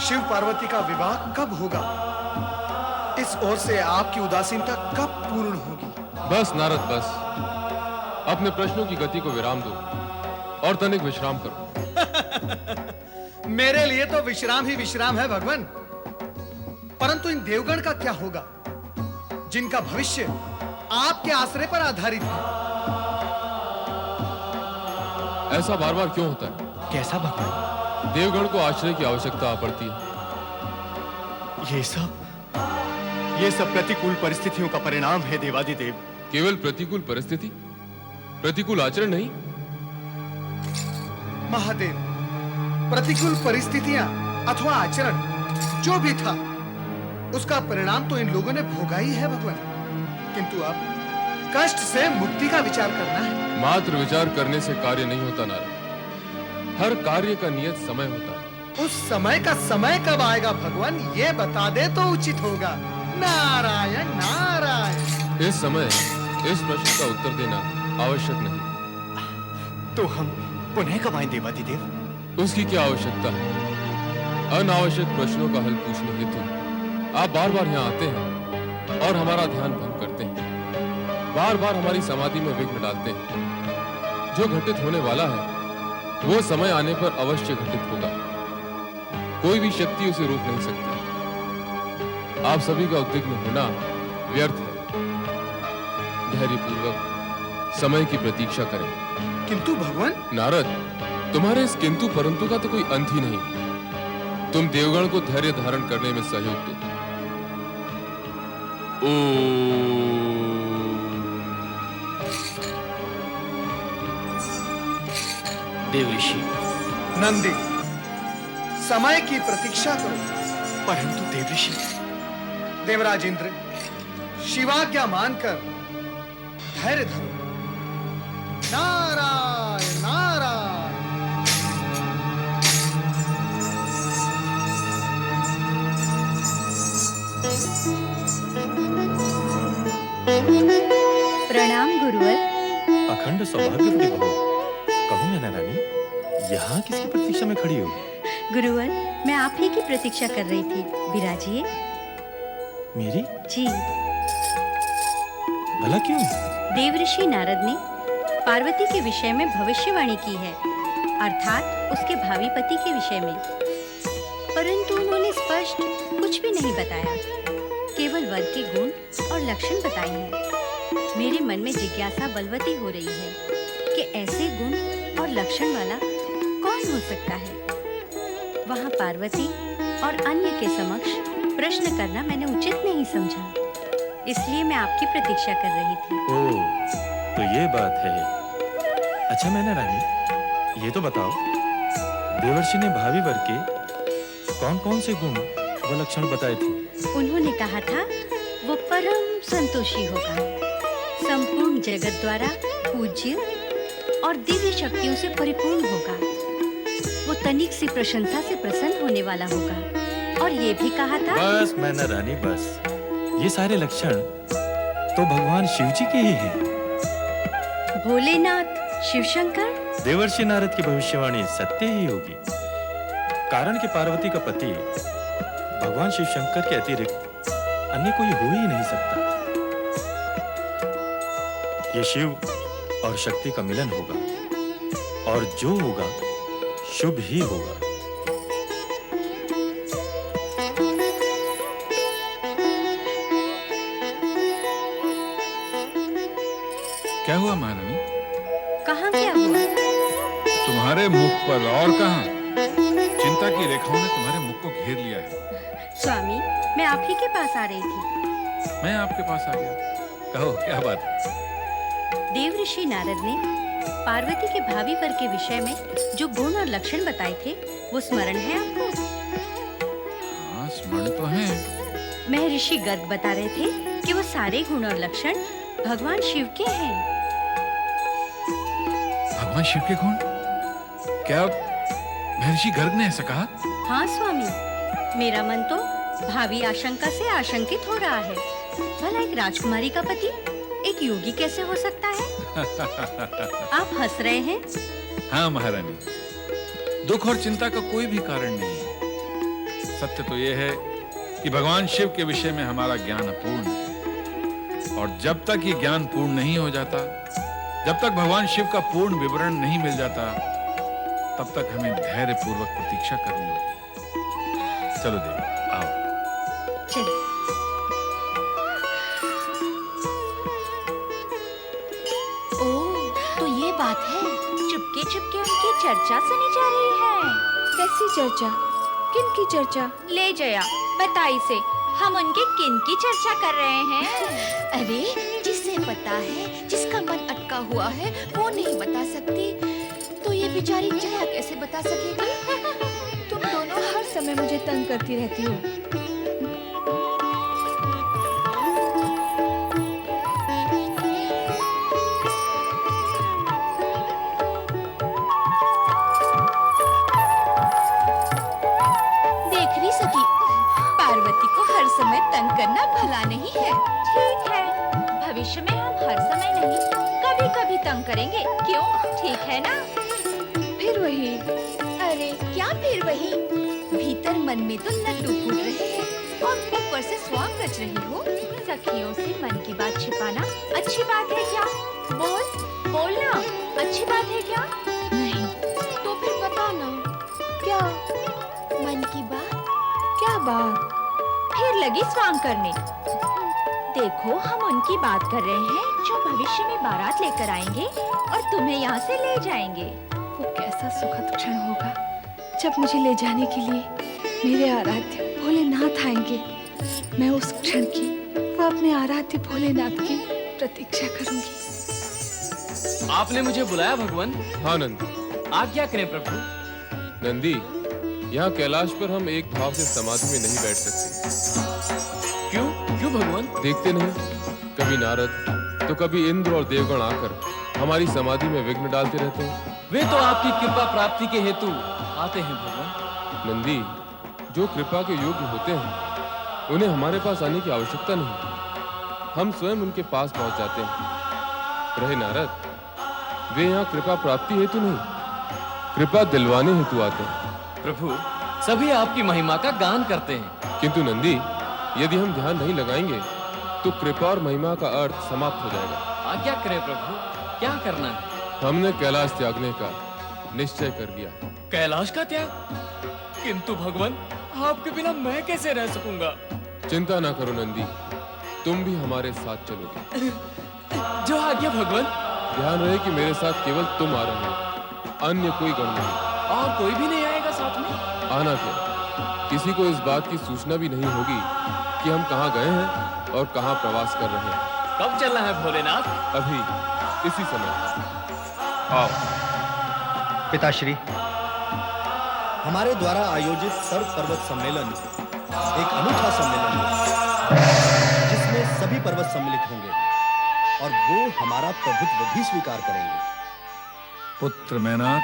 शिव पार्वती का विवाह कब होगा, इस ओर से आपकी उदासीनता कब पूर्ण होगी? बस नारद, बस। अपने प्रश्नों की गति को विराम दो और तनिक विश्राम करो। मेरे लिए तो विश्राम ही विश्राम है भगवान, परंतु इन देवगण का क्या होगा जिनका भविष्य आपके आश्रय पर आधारित है? ऐसा बार बार क्यों होता है? कैसा भगवान? देवगण को आश्रय की आवश्यकता पड़ती है। ये सब प्रतिकूल परिस्थितियों का परिणाम है देवादिदेव। केवल प्रतिकूल परिस्थिति, प्रतिकूल आचरण नहीं? महादेव, प्रतिकूल परिस्थितियां अथवा आचरण जो भी था, उसका परिणाम तो इन लोगों ने भोगा ही है भगवान। किंतु अब कष्ट से मुक्ति का विचार करना है। मात्र विचार करने से कार्य नहीं होता नारद। हर कार्य का नियत समय होता है। उस समय का समय कब आएगा भगवान, ये बता दे तो उचित होगा। नारायण नारायण। इस समय इस प्रश्न का उत्तर देना आवश्यक नहीं। तो हम पुनः कब आएं देवादिदेव? उसकी क्या आवश्यकता है? अनावश्यक प्रश्नों का हल पूछने हेतु आप बार बार यहाँ आते हैं और हमारा ध्यान भंग करते हैं, बार बार हमारी समाधि में विघ्न डालते हैं। जो घटित होने वाला है वो समय आने पर अवश्य घटित होगा। कोई भी शक्ति उसे रोक नहीं सकती। आप सभी का उद्विग्न होना व्यर्थ है। धैर्यपूर्वक समय की प्रतीक्षा करें। किंतु भगवान? नारद, तुम्हारे इस किंतु परंतु का तो कोई अंत ही नहीं। तुम देवगण को धैर्य धारण करने में सहयोग दो। देवऋषि। नंदी, समय की प्रतीक्षा करो। परंतु देवऋषि। देवराज इंद्र, शिवाज्ञा मानकर धैर्य धरो। नारायण नारायण। प्रणाम गुरुवर। अखंड सौभाग्यवती बहू। कहो नैना रानी, यहाँ किसकी प्रतीक्षा में खड़ी हो? गुरुवर, मैं आप ही की प्रतीक्षा कर रही थी। विराजिए। मेरी? जी। भला क्यों? देवऋषि नारद ने पार्वती के विषय में भविष्यवाणी की है, अर्थात उसके भावी पति के विषय में। परंतु उन्होंने स्पष्ट कुछ भी नहीं बताया, केवल वर के गुण और लक्षण बताए हैं। मेरे मन में जिज्ञासा बलवती हो रही है कि ऐसे गुण और लक्षण वाला कौन हो सकता है। वहाँ पार्वती और अन्य के समक्ष प्रश्न करना मैंने उचित नहीं समझा, इसलिए मैं आपकी प्रतीक्षा कर रही थी। ओह, तो ये बात है। अच्छा नैना रानी, ये तो बताओ, देवर्षि ने भावी वर के कौन-कौन से गुण व लक्षण बताए थे? उन्होंने कहा था वो परम संतोषी होगा, संपूर्ण जगत द्वारा पूज्य और दिव्य शक्तियों से परिपूर्ण होगा, वो तनिक सी प्रशंसा से प्रसन्न होने वाला होगा, और ये भी कहा था। बस नैना रानी बस, ये सारे लक्षण तो भगवान शिव जी के ही हैं। भोलेनाथ, शिवशंकर। देवर्षि नारद की भविष्यवाणी सत्य ही होगी, कारण कि पार्वती का पति भगवान शिव शंकर के अतिरिक्त अन्य कोई हो ही नहीं सकता। ये शिव और शक्ति का मिलन होगा, और जो होगा शुभ ही होगा। क्या हुआ महारानी? कहाँ क्या हुआ? तुम्हारे मुख पर और कहाँ? चिंता की रेखाओं ने तुम्हारे मुख को घेर लिया है। स्वामी, मैं आप ही के पास आ रही थी। मैं आपके पास आ गया। कहो क्या बात? देवऋषि नारद ने पार्वती के भावी वर के विषय में जो गुण और लक्षण बताए थे, वो स्मरण है आपको? हाँ, स्मरण तो है। महर्षि गर्ग बता रहे थे कि वो सारे गुण और लक्षण भगवान शिव के हैं। भगवान शिव के गुण? क्या महर्षि गर्ग ने ऐसा कहा? हाँ स्वामी, मेरा मन तो भावी आशंका से आशंकित हो रहा है। भला एक राजकुमारी का पति एक योगी कैसे हो सकता है? आप हंस रहे हैं? हाँ महारानी, दुख और चिंता का कोई भी कारण नहीं है। सत्य तो यह है कि भगवान शिव के विषय में हमारा ज्ञान अपूर्ण है, और जब तक ये ज्ञान पूर्ण नहीं हो जाता, जब तक भगवान शिव का पूर्ण विवरण नहीं मिल जाता, तब तक हमें धैर्य पूर्वक प्रतीक्षा करनी होगी। चलो देवी, आओ। चलो। ओह, तो ये बात है, चुपके चुपके उनकी चर्चा सुनी जा रही है। कैसी चर्चा? किन की चर्चा? ले जया, बता इसे, हम उनके किन की चर्चा कर रहे हैं? अरे, जिसे पता है, जिसका मन अटका हुआ है, वो नहीं बता सकती, तो ये बेचारी जया कैसे बता सकेगी? तुम दोनों हर समय मुझे तंग करती रहती हो। देख नहीं सकी, पार्वती को हर समय तंग करना भला नहीं है। ठीक है, भविष्य में हम हर समय नहीं, कभी-कभी तंग करेंगे, क्यों? ठीक है ना? फिर वही। अरे क्या फिर वही? भीतर मन में तो लड्डू फूट रहे हैं और ऊपर से स्वांग रच रही हो। सखियों से मन की बात छिपाना अच्छी बात है क्या? बोलना अच्छी बात है क्या? नहीं, तो फिर बता ना। क्या? मन की बात? क्या बात? फिर लगी स्वांग करने। देखो, हम उनकी बात कर रहे हैं जो भविष्य में बारात लेकर आएंगे और तुम्हें यहाँ से ले जाएंगे। वो कैसा सुखद क्षण होगा जब मुझे ले जाने के लिए मेरे आराध्य भोलेनाथ आएंगे। मैं उस क्षण की, वो अपने आराध्य भोलेनाथ की प्रतीक्षा करूंगी। आपने मुझे बुलाया भगवान? हाँ नंदी। आज्ञा करें प्रभु। नंदी, यहाँ कैलाश पर हम एक भाव से समाधि में नहीं बैठ सकते। क्यों? क्यों भगवान? देखते नहीं, कभी नारद तो कभी इंद्र और देवगण आकर हमारी समाधि में विघ्न डालते रहते हैं। वे तो आपकी कृपा प्राप्ति के हेतु आते हैं भगवान। नंदी, जो कृपा के योग्य होते हैं उन्हें हमारे पास आने की आवश्यकता नहीं। हम स्वयं उनके पास पहुंच जाते हैं। रहे नारद, वे यहाँ कृपा प्राप्ति हेतु नहीं, कृपा दिलवाने हेतु आते हैं। प्रभु, सभी आपकी महिमा का गान करते हैं। किंतु नंदी, यदि हम ध्यान नहीं लगाएंगे तो कृपा और महिमा का अर्थ समाप्त हो जाएगा। आज्ञा करें प्रभु, क्या करना है? हमने कैलाश त्यागने का निश्चय कर लिया। कैलाश का त्याग? किंतु भगवान, आपके बिना मैं कैसे रह सकूंगा? चिंता ना करो नंदी, तुम भी हमारे साथ चलोगे। जो आज्ञा भगवान। ध्यान रहे कि मेरे साथ केवल तुम आ रहे हो, अन्य कोई गण नहीं। और कोई भी नहीं आएगा साथ में? आना क्या, किसी को इस बात की सूचना भी नहीं होगी कि हम कहाँ गए हैं और कहाँ प्रवास कर रहे हैं। कब चलना है भोलेनाथ? अभी, इसी समय। आओ। पिताश्री, हमारे द्वारा आयोजित सर्व पर्वत सम्मेलन एक अनूठा सम्मेलन है, जिसमें सभी पर्वत सम्मिलित होंगे और वो हमारा प्रभुत्व भी स्वीकार करेंगे। पुत्र मैनाक,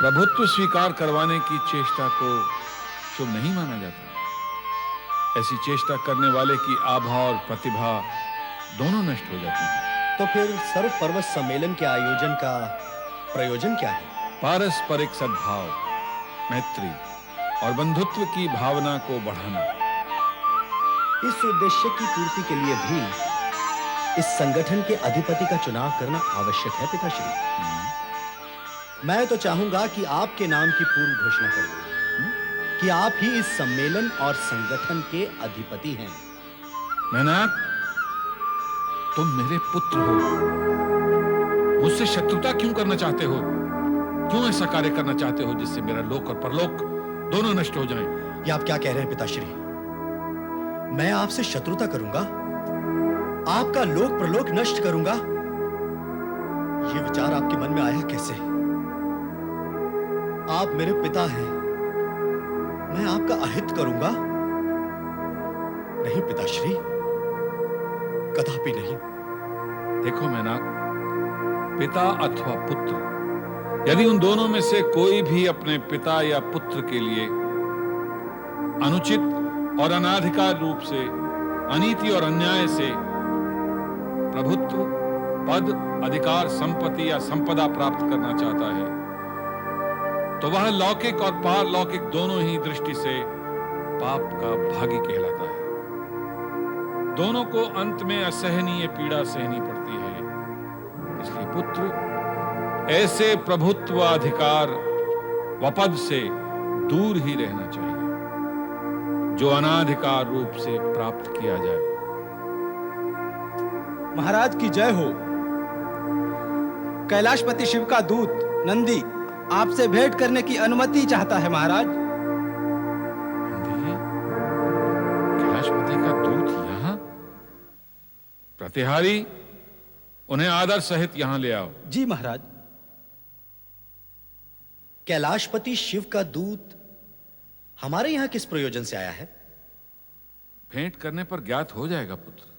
प्रभुत्व स्वीकार करवाने की चेष्टा को शुभ नहीं माना जाता। ऐसी चेष्टा करने वाले की आभा और प्रतिभा दोनों नष्ट हो जाती हैं। तो फिर सर्व पर्वत सम्मेलन के आयोजन का प्रयोजन क्या है? पारस्परिक सद्भाव, मैत्री और बंधुत्व की भावना को बढ़ाना। इस उद्देश्य की पूर्ति के लिए भी इस संगठन के अधिपति का चुनाव करना आवश्यक है पिताश्री। मैं तो चाहूंगा कि आपके नाम की पूर्व घोषणा कर दूं कि आप ही इस सम्मेलन और संगठन के अधिपति हैं। मैनाक, तुम मेरे पुत्र हो, मुझसे शत्रुता क्यों करना चाहते हो? क्यों ऐसा कार्य करना चाहते हो जिससे मेरा लोक और परलोक दोनों नष्ट हो जाएं? ये आप क्या कह रहे हैं पिताश्री? मैं आपसे शत्रुता करूंगा? आपका लोक परलोक नष्ट करूंगा? ये विचार आपके मन में आया कैसे? आप मेरे पिता हैं, मैं आपका अहित करूंगा? नहीं पिताश्री, कदापि नहीं। देखो मैनाक, पिता अथवा पुत्र, यदि उन दोनों में से कोई भी अपने पिता या पुत्र के लिए अनुचित और अनाधिकार रूप से, अनीति और अन्याय से प्रभुत्व, पद, अधिकार, संपत्ति या संपदा प्राप्त करना चाहता है, तो वह लौकिक और पारलौकिक दोनों ही दृष्टि से पाप का भागी कहलाता है। दोनों को अंत में असहनीय पीड़ा सहनी पड़ती है। इसलिए पुत्र ऐसे प्रभुत्व, अधिकार व पद से दूर ही रहना चाहिए जो अनाधिकार रूप से प्राप्त किया जाए। महाराज की जय हो। कैलाशपति शिव का दूत नंदी आपसे भेंट करने की अनुमति चाहता है महाराज। कैलाशपति का दूत यहाँ? प्रतिहारी, उन्हें आदर सहित यहां ले आओ। जी महाराज। कैलाशपति शिव का दूत हमारे यहां किस प्रयोजन से आया है? भेंट करने पर ज्ञात हो जाएगा पुत्र।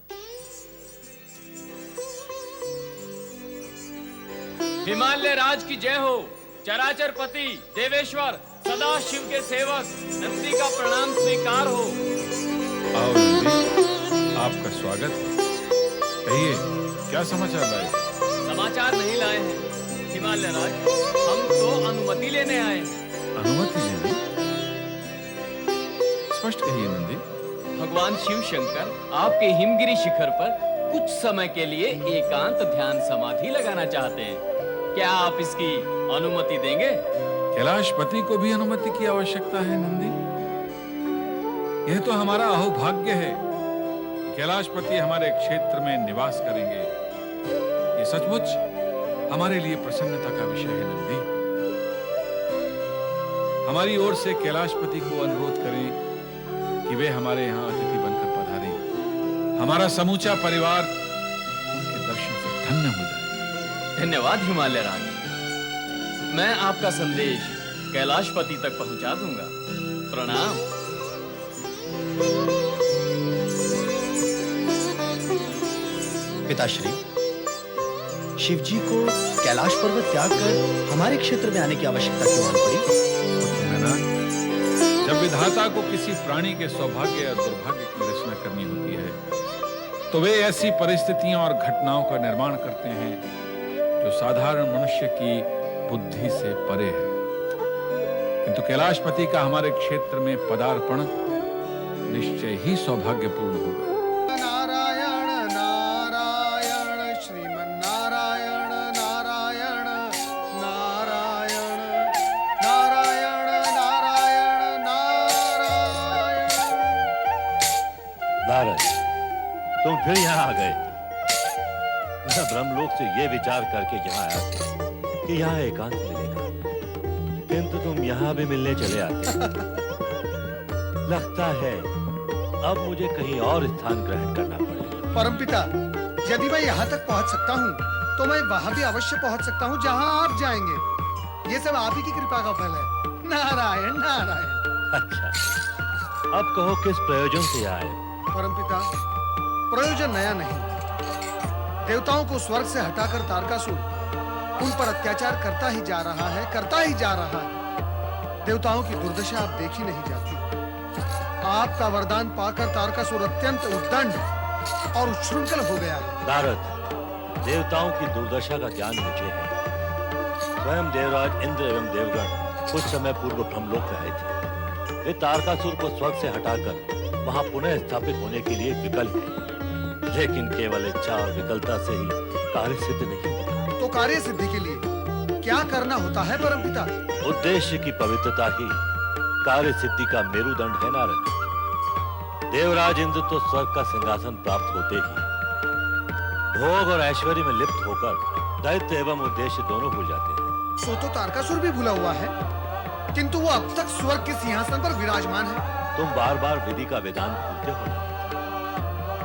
हिमालय राज की जय हो। चराचर पति, देवेश्वर, सदा शिव के सेवक नंदी का प्रणाम स्वीकार हो। आओ नंदी, आपका स्वागत है। कहिए, क्या समाचार लाए? समाचार नहीं लाए हैं हिमालय राज, हम तो अनुमति लेने आए हैं। अनुमति लेने? स्पष्ट कहिए नंदी। भगवान शिव शंकर आपके हिमगिरी शिखर पर कुछ समय के लिए एकांत ध्यान समाधि लगाना चाहते हैं। क्या आप इसकी अनुमति देंगे? कैलाशपति को भी अनुमति की आवश्यकता है नंदी। यह तो हमारा अहोभाग्य है कि कैलाशपति हमारे क्षेत्र में निवास करेंगे। ये सचमुच हमारे लिए प्रसन्नता का विषय है नंदी। हमारी ओर से कैलाशपति को अनुरोध करें कि वे हमारे यहाँ अतिथि बनकर पधारें। हमारा समूचा परिवार उनके दर्शन से धन्य हो जाए। धन्यवाद हिमालय राज, मैं आपका संदेश कैलाशपति तक पहुंचा दूंगा। प्रणाम। पिताश्री, शिवजी को कैलाश पर्वत त्याग कर हमारे क्षेत्र में आने की आवश्यकता क्यों आन पड़ी? जब विधाता को किसी प्राणी के सौभाग्य या दुर्भाग्य की रचना करनी होती है तो वे ऐसी परिस्थितियों और घटनाओं का निर्माण करते हैं जो साधारण मनुष्य की बुद्धि से परे है। किंतु कैलाशपति का हमारे क्षेत्र में पदार्पण निश्चय ही सौभाग्यपूर्ण होगा। नारायण नारायण श्रीमन्नारायण नारायण नारायण नारायण नारायण नारायण। नारद, तुम फिर यहाँ आ गए। मैं ब्रह्मलोक से ये विचार करके यहाँ आया था कि यहाँ एकांत मिलेगा, किंतु तुम यहाँ भी मिलने चले आते। लगता है अब मुझे कहीं और स्थान ग्रहण करना पड़ेगा। परमपिता, यदि मैं यहाँ तक पहुँच सकता हूँ तो मैं वहाँ भी अवश्य पहुँच सकता हूँ जहाँ आप जाएंगे। ये सब आप ही की कृपा का फल है। नारायण नारायण। अच्छा, अब कहो किस प्रयोजन से आए? परमपिता, प्रयोजन नया नहीं। देवताओं को स्वर्ग से हटाकर तारकासुर उन पर अत्याचार करता ही जा रहा है, करता ही जा रहा है। देवताओं की दुर्दशा अब देखी नहीं जाती। आपका वरदान पाकर तारकासुर अत्यंत उद्दंड और उच्छृंखल हो गया है। नारद, देवताओं की दुर्दशा का ज्ञान मुझे है। स्वयं देवराज इंद्र एवं देवगण कुछ समय पूर्व ब्रह्मलोक में आए थे। वे तारकासुर को स्वर्ग से हटाकर वहां पुनः स्थापित होने के लिए विकल है, लेकिन केवल इच्छा और विकलता से ही कार्य सिद्ध नहीं होता। तो कार्य सिद्धि के लिए क्या करना होता है परमपिता? उद्देश्य की पवित्रता ही कार्य सिद्धि का मेरुदंड है नारद। देवराज इंद्र तो स्वर्ग का सिंहासन प्राप्त होते ही भोग और ऐश्वर्य में लिप्त होकर दैत्य एवं उद्देश्य दोनों भूल जाते हैं। सो तो तारकासुर भी भूला हुआ है, किंतु वो अब तक स्वर्ग के सिंहासन पर विराजमान है। तुम बार बार विधि का विधान भूलते हो।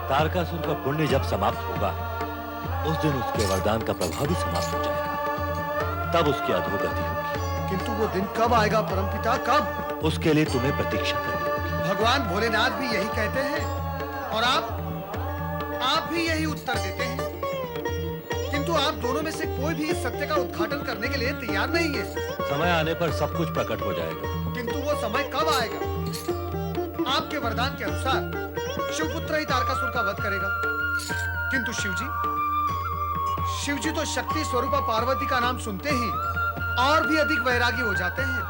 तारकासुर का पुण्य जब समाप्त होगा उस दिन उसके वरदान का प्रभाव भी समाप्त हो जाएगा, तब उसकी अधोगति होगी। किंतु वो दिन कब आएगा परमपिता, कब? उसके लिए तुम्हें प्रतीक्षा करनी होगी। भगवान भोलेनाथ भी यही कहते हैं और आप भी यही उत्तर देते हैं, किंतु आप दोनों में से कोई भी इस सत्य का उद्घाटन करने के लिए तैयार नहीं है। समय आने पर सब कुछ प्रकट हो जाएगा। किंतु वो समय कब आएगा? आपके वरदान के अनुसार शिवपुत्र ही तारकासुर का वध करेगा, किंतु शिवजी तो शक्ति स्वरूपा पार्वती का नाम सुनते ही और भी अधिक वैरागी हो जाते हैं।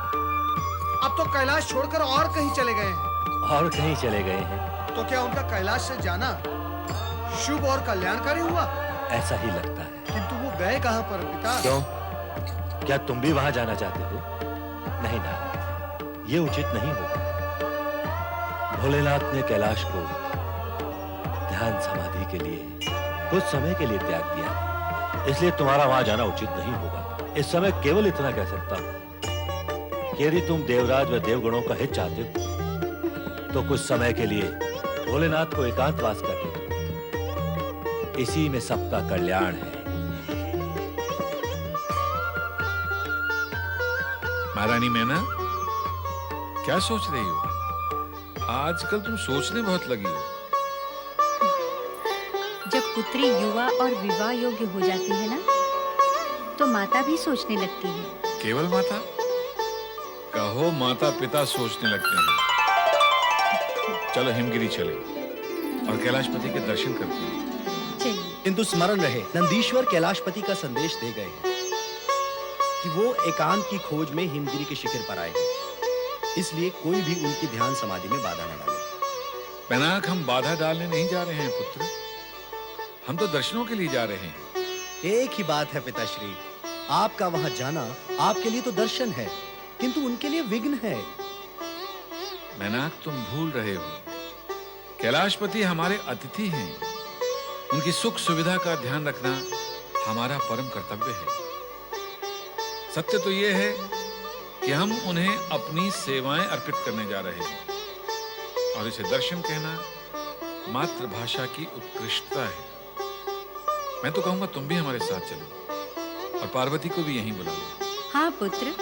अब तो कैलाश छोड़कर और कहीं चले गए हैं। और कहीं चले गए हैं? तो क्या उनका कैलाश से जाना शुभ और कल्याणकारी हुआ? ऐसा ही लगता है। किंतु वो गए कहाँ परमपिता? क्यों? क्या तुम भी वहां जाना चाहते हो? नहीं ना, ये उचित नहीं होगा। भोलेनाथ ने कैलाश को ध्यान समाधि के लिए कुछ समय के लिए त्याग दिया, इसलिए तुम्हारा वहां जाना उचित नहीं होगा। इस समय केवल इतना कह सकता हूं कि यदि तुम देवराज व देवगणों का हित चाहते हो तो कुछ समय के लिए भोलेनाथ को एकांतवास कर दो। इसी में सबका कल्याण है। महारानी मैना, क्या सोच रही हो? आजकल तुम सोचने बहुत लगी हो। जब पुत्री युवा और विवाह योग्य हो जाती है ना, तो माता भी सोचने लगती है। केवल माता? कहो माता पिता सोचने लगते हैं। चलो हिमगिरी चले और कैलाशपति के दर्शन करते हैं। चलिए। किंतु स्मरण रहे, नंदीश्वर कैलाशपति का संदेश दे गए हैं कि वो एकांत की खोज में हिमगिरी के शिखर पर आए हैं, इसलिए कोई भी उनकी ध्यान समाधि में बाधा न डाले। पैनाक, हम बाधा डालने नहीं जा रहे हैं पुत्र, हम तो दर्शनों के लिए जा रहे हैं। एक ही बात है पिताश्री, आपका वहां जाना आपके लिए तो दर्शन है, किंतु उनके लिए विघ्न है। मैनाक, तुम भूल रहे हो, कैलाशपति हमारे अतिथि हैं। उनकी सुख सुविधा का ध्यान रखना हमारा परम कर्तव्य है। सत्य तो यह है कि हम उन्हें अपनी सेवाएं अर्पित करने जा रहे हैं, और इसे दर्शन कहना मातृभाषा की उत्कृष्टता है। मैं तो कहूंगा तुम भी हमारे साथ चलो और पार्वती को भी यहीं बुला लो। हाँ पुत्र।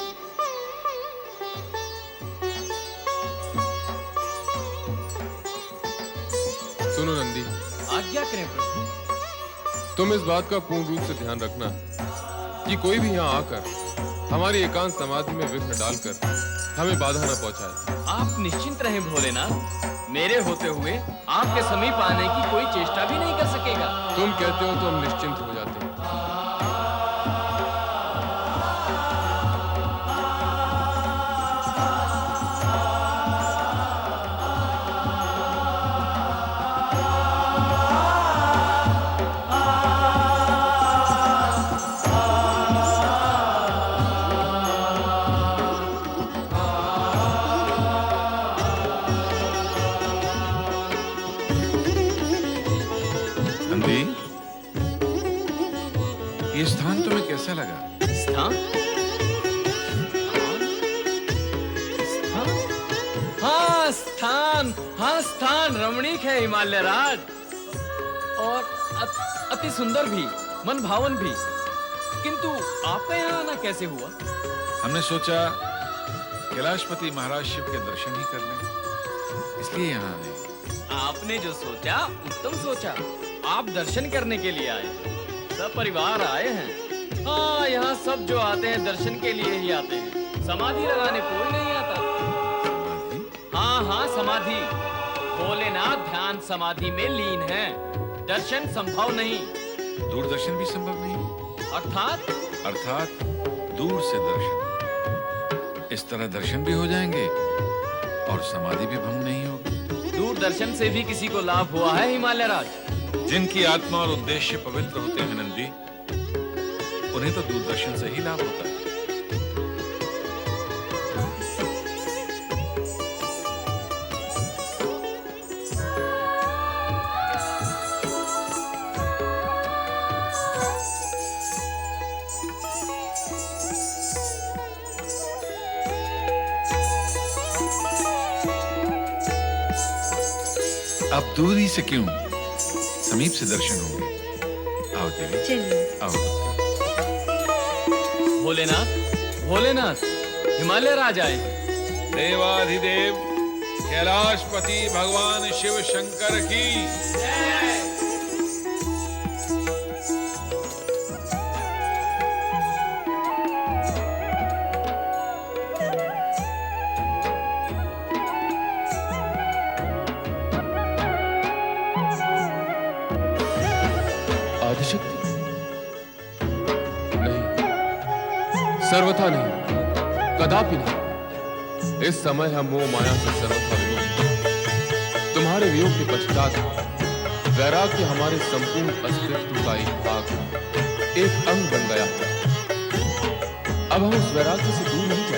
सुनो नंदी, आज्ञा करें प्रभु। तुम इस बात का पूर्ण रूप से ध्यान रखना कि कोई भी यहाँ आकर हमारी एकांत समाधि में विघ्न डालकर हमें बाधा न पहुंचाए। आप निश्चिंत रहें भोलेनाथ, मेरे होते हुए आपके समीप आने की कोई चेष्टा भी नहीं कर सकेगा। तुम कहते हो तो हम निश्चिंत हो जाते हैं। नंदी, ये स्थान तुम्हें कैसा लगा? स्थान? हाँ स्थान, हाँ स्थान रमणीक है हिमालय राज, और अति सुंदर भी, मन भावन भी। किंतु आपका यहाँ आना कैसे हुआ? हमने सोचा कैलाशपति महाराज शिव के दर्शन ही कर लें, इसलिए यहाँ आए। आपने जो सोचा उत्तम सोचा। आप दर्शन करने के लिए आए, सब परिवार आए हैं। हाँ, यहाँ सब जो आते हैं दर्शन के लिए ही आते हैं, समाधि लगाने कोई नहीं आता। हाँ हाँ समाधि, भोलेनाथ ध्यान समाधि में लीन है, दर्शन संभव नहीं। दूरदर्शन भी संभव नहीं? अर्थात दूर से दर्शन। इस तरह दर्शन भी हो जाएंगे और समाधि भी भंग नहीं होगी। दूरदर्शन से भी किसी को लाभ हुआ है हिमालय राज? जिनकी आत्मा और उद्देश्य पवित्र होते हैं नंदी, उन्हें तो दूरदर्शन से ही लाभ होता है। अब दूरी से क्यों, समीप से दर्शन होंगे। आओ देवी, चलिए। आओ। भोलेनाथ, भोलेनाथ, हिमालय राज आए। देवाधिदेव कैलाशपति भगवान शिव शंकर की आदिशक्ति? नहीं, सर्वथा नहीं, कदापि नहीं। इस समय हम मोह माया से सर्वथा विमुक्त हैं। तुम्हारे वियोग के पश्चात वैराग्य हमारे संपूर्ण अस्तित्व का एक भाग, एक अंग बन गया है। अब हम उस वैराग्य से दूर नहीं जाएंगे।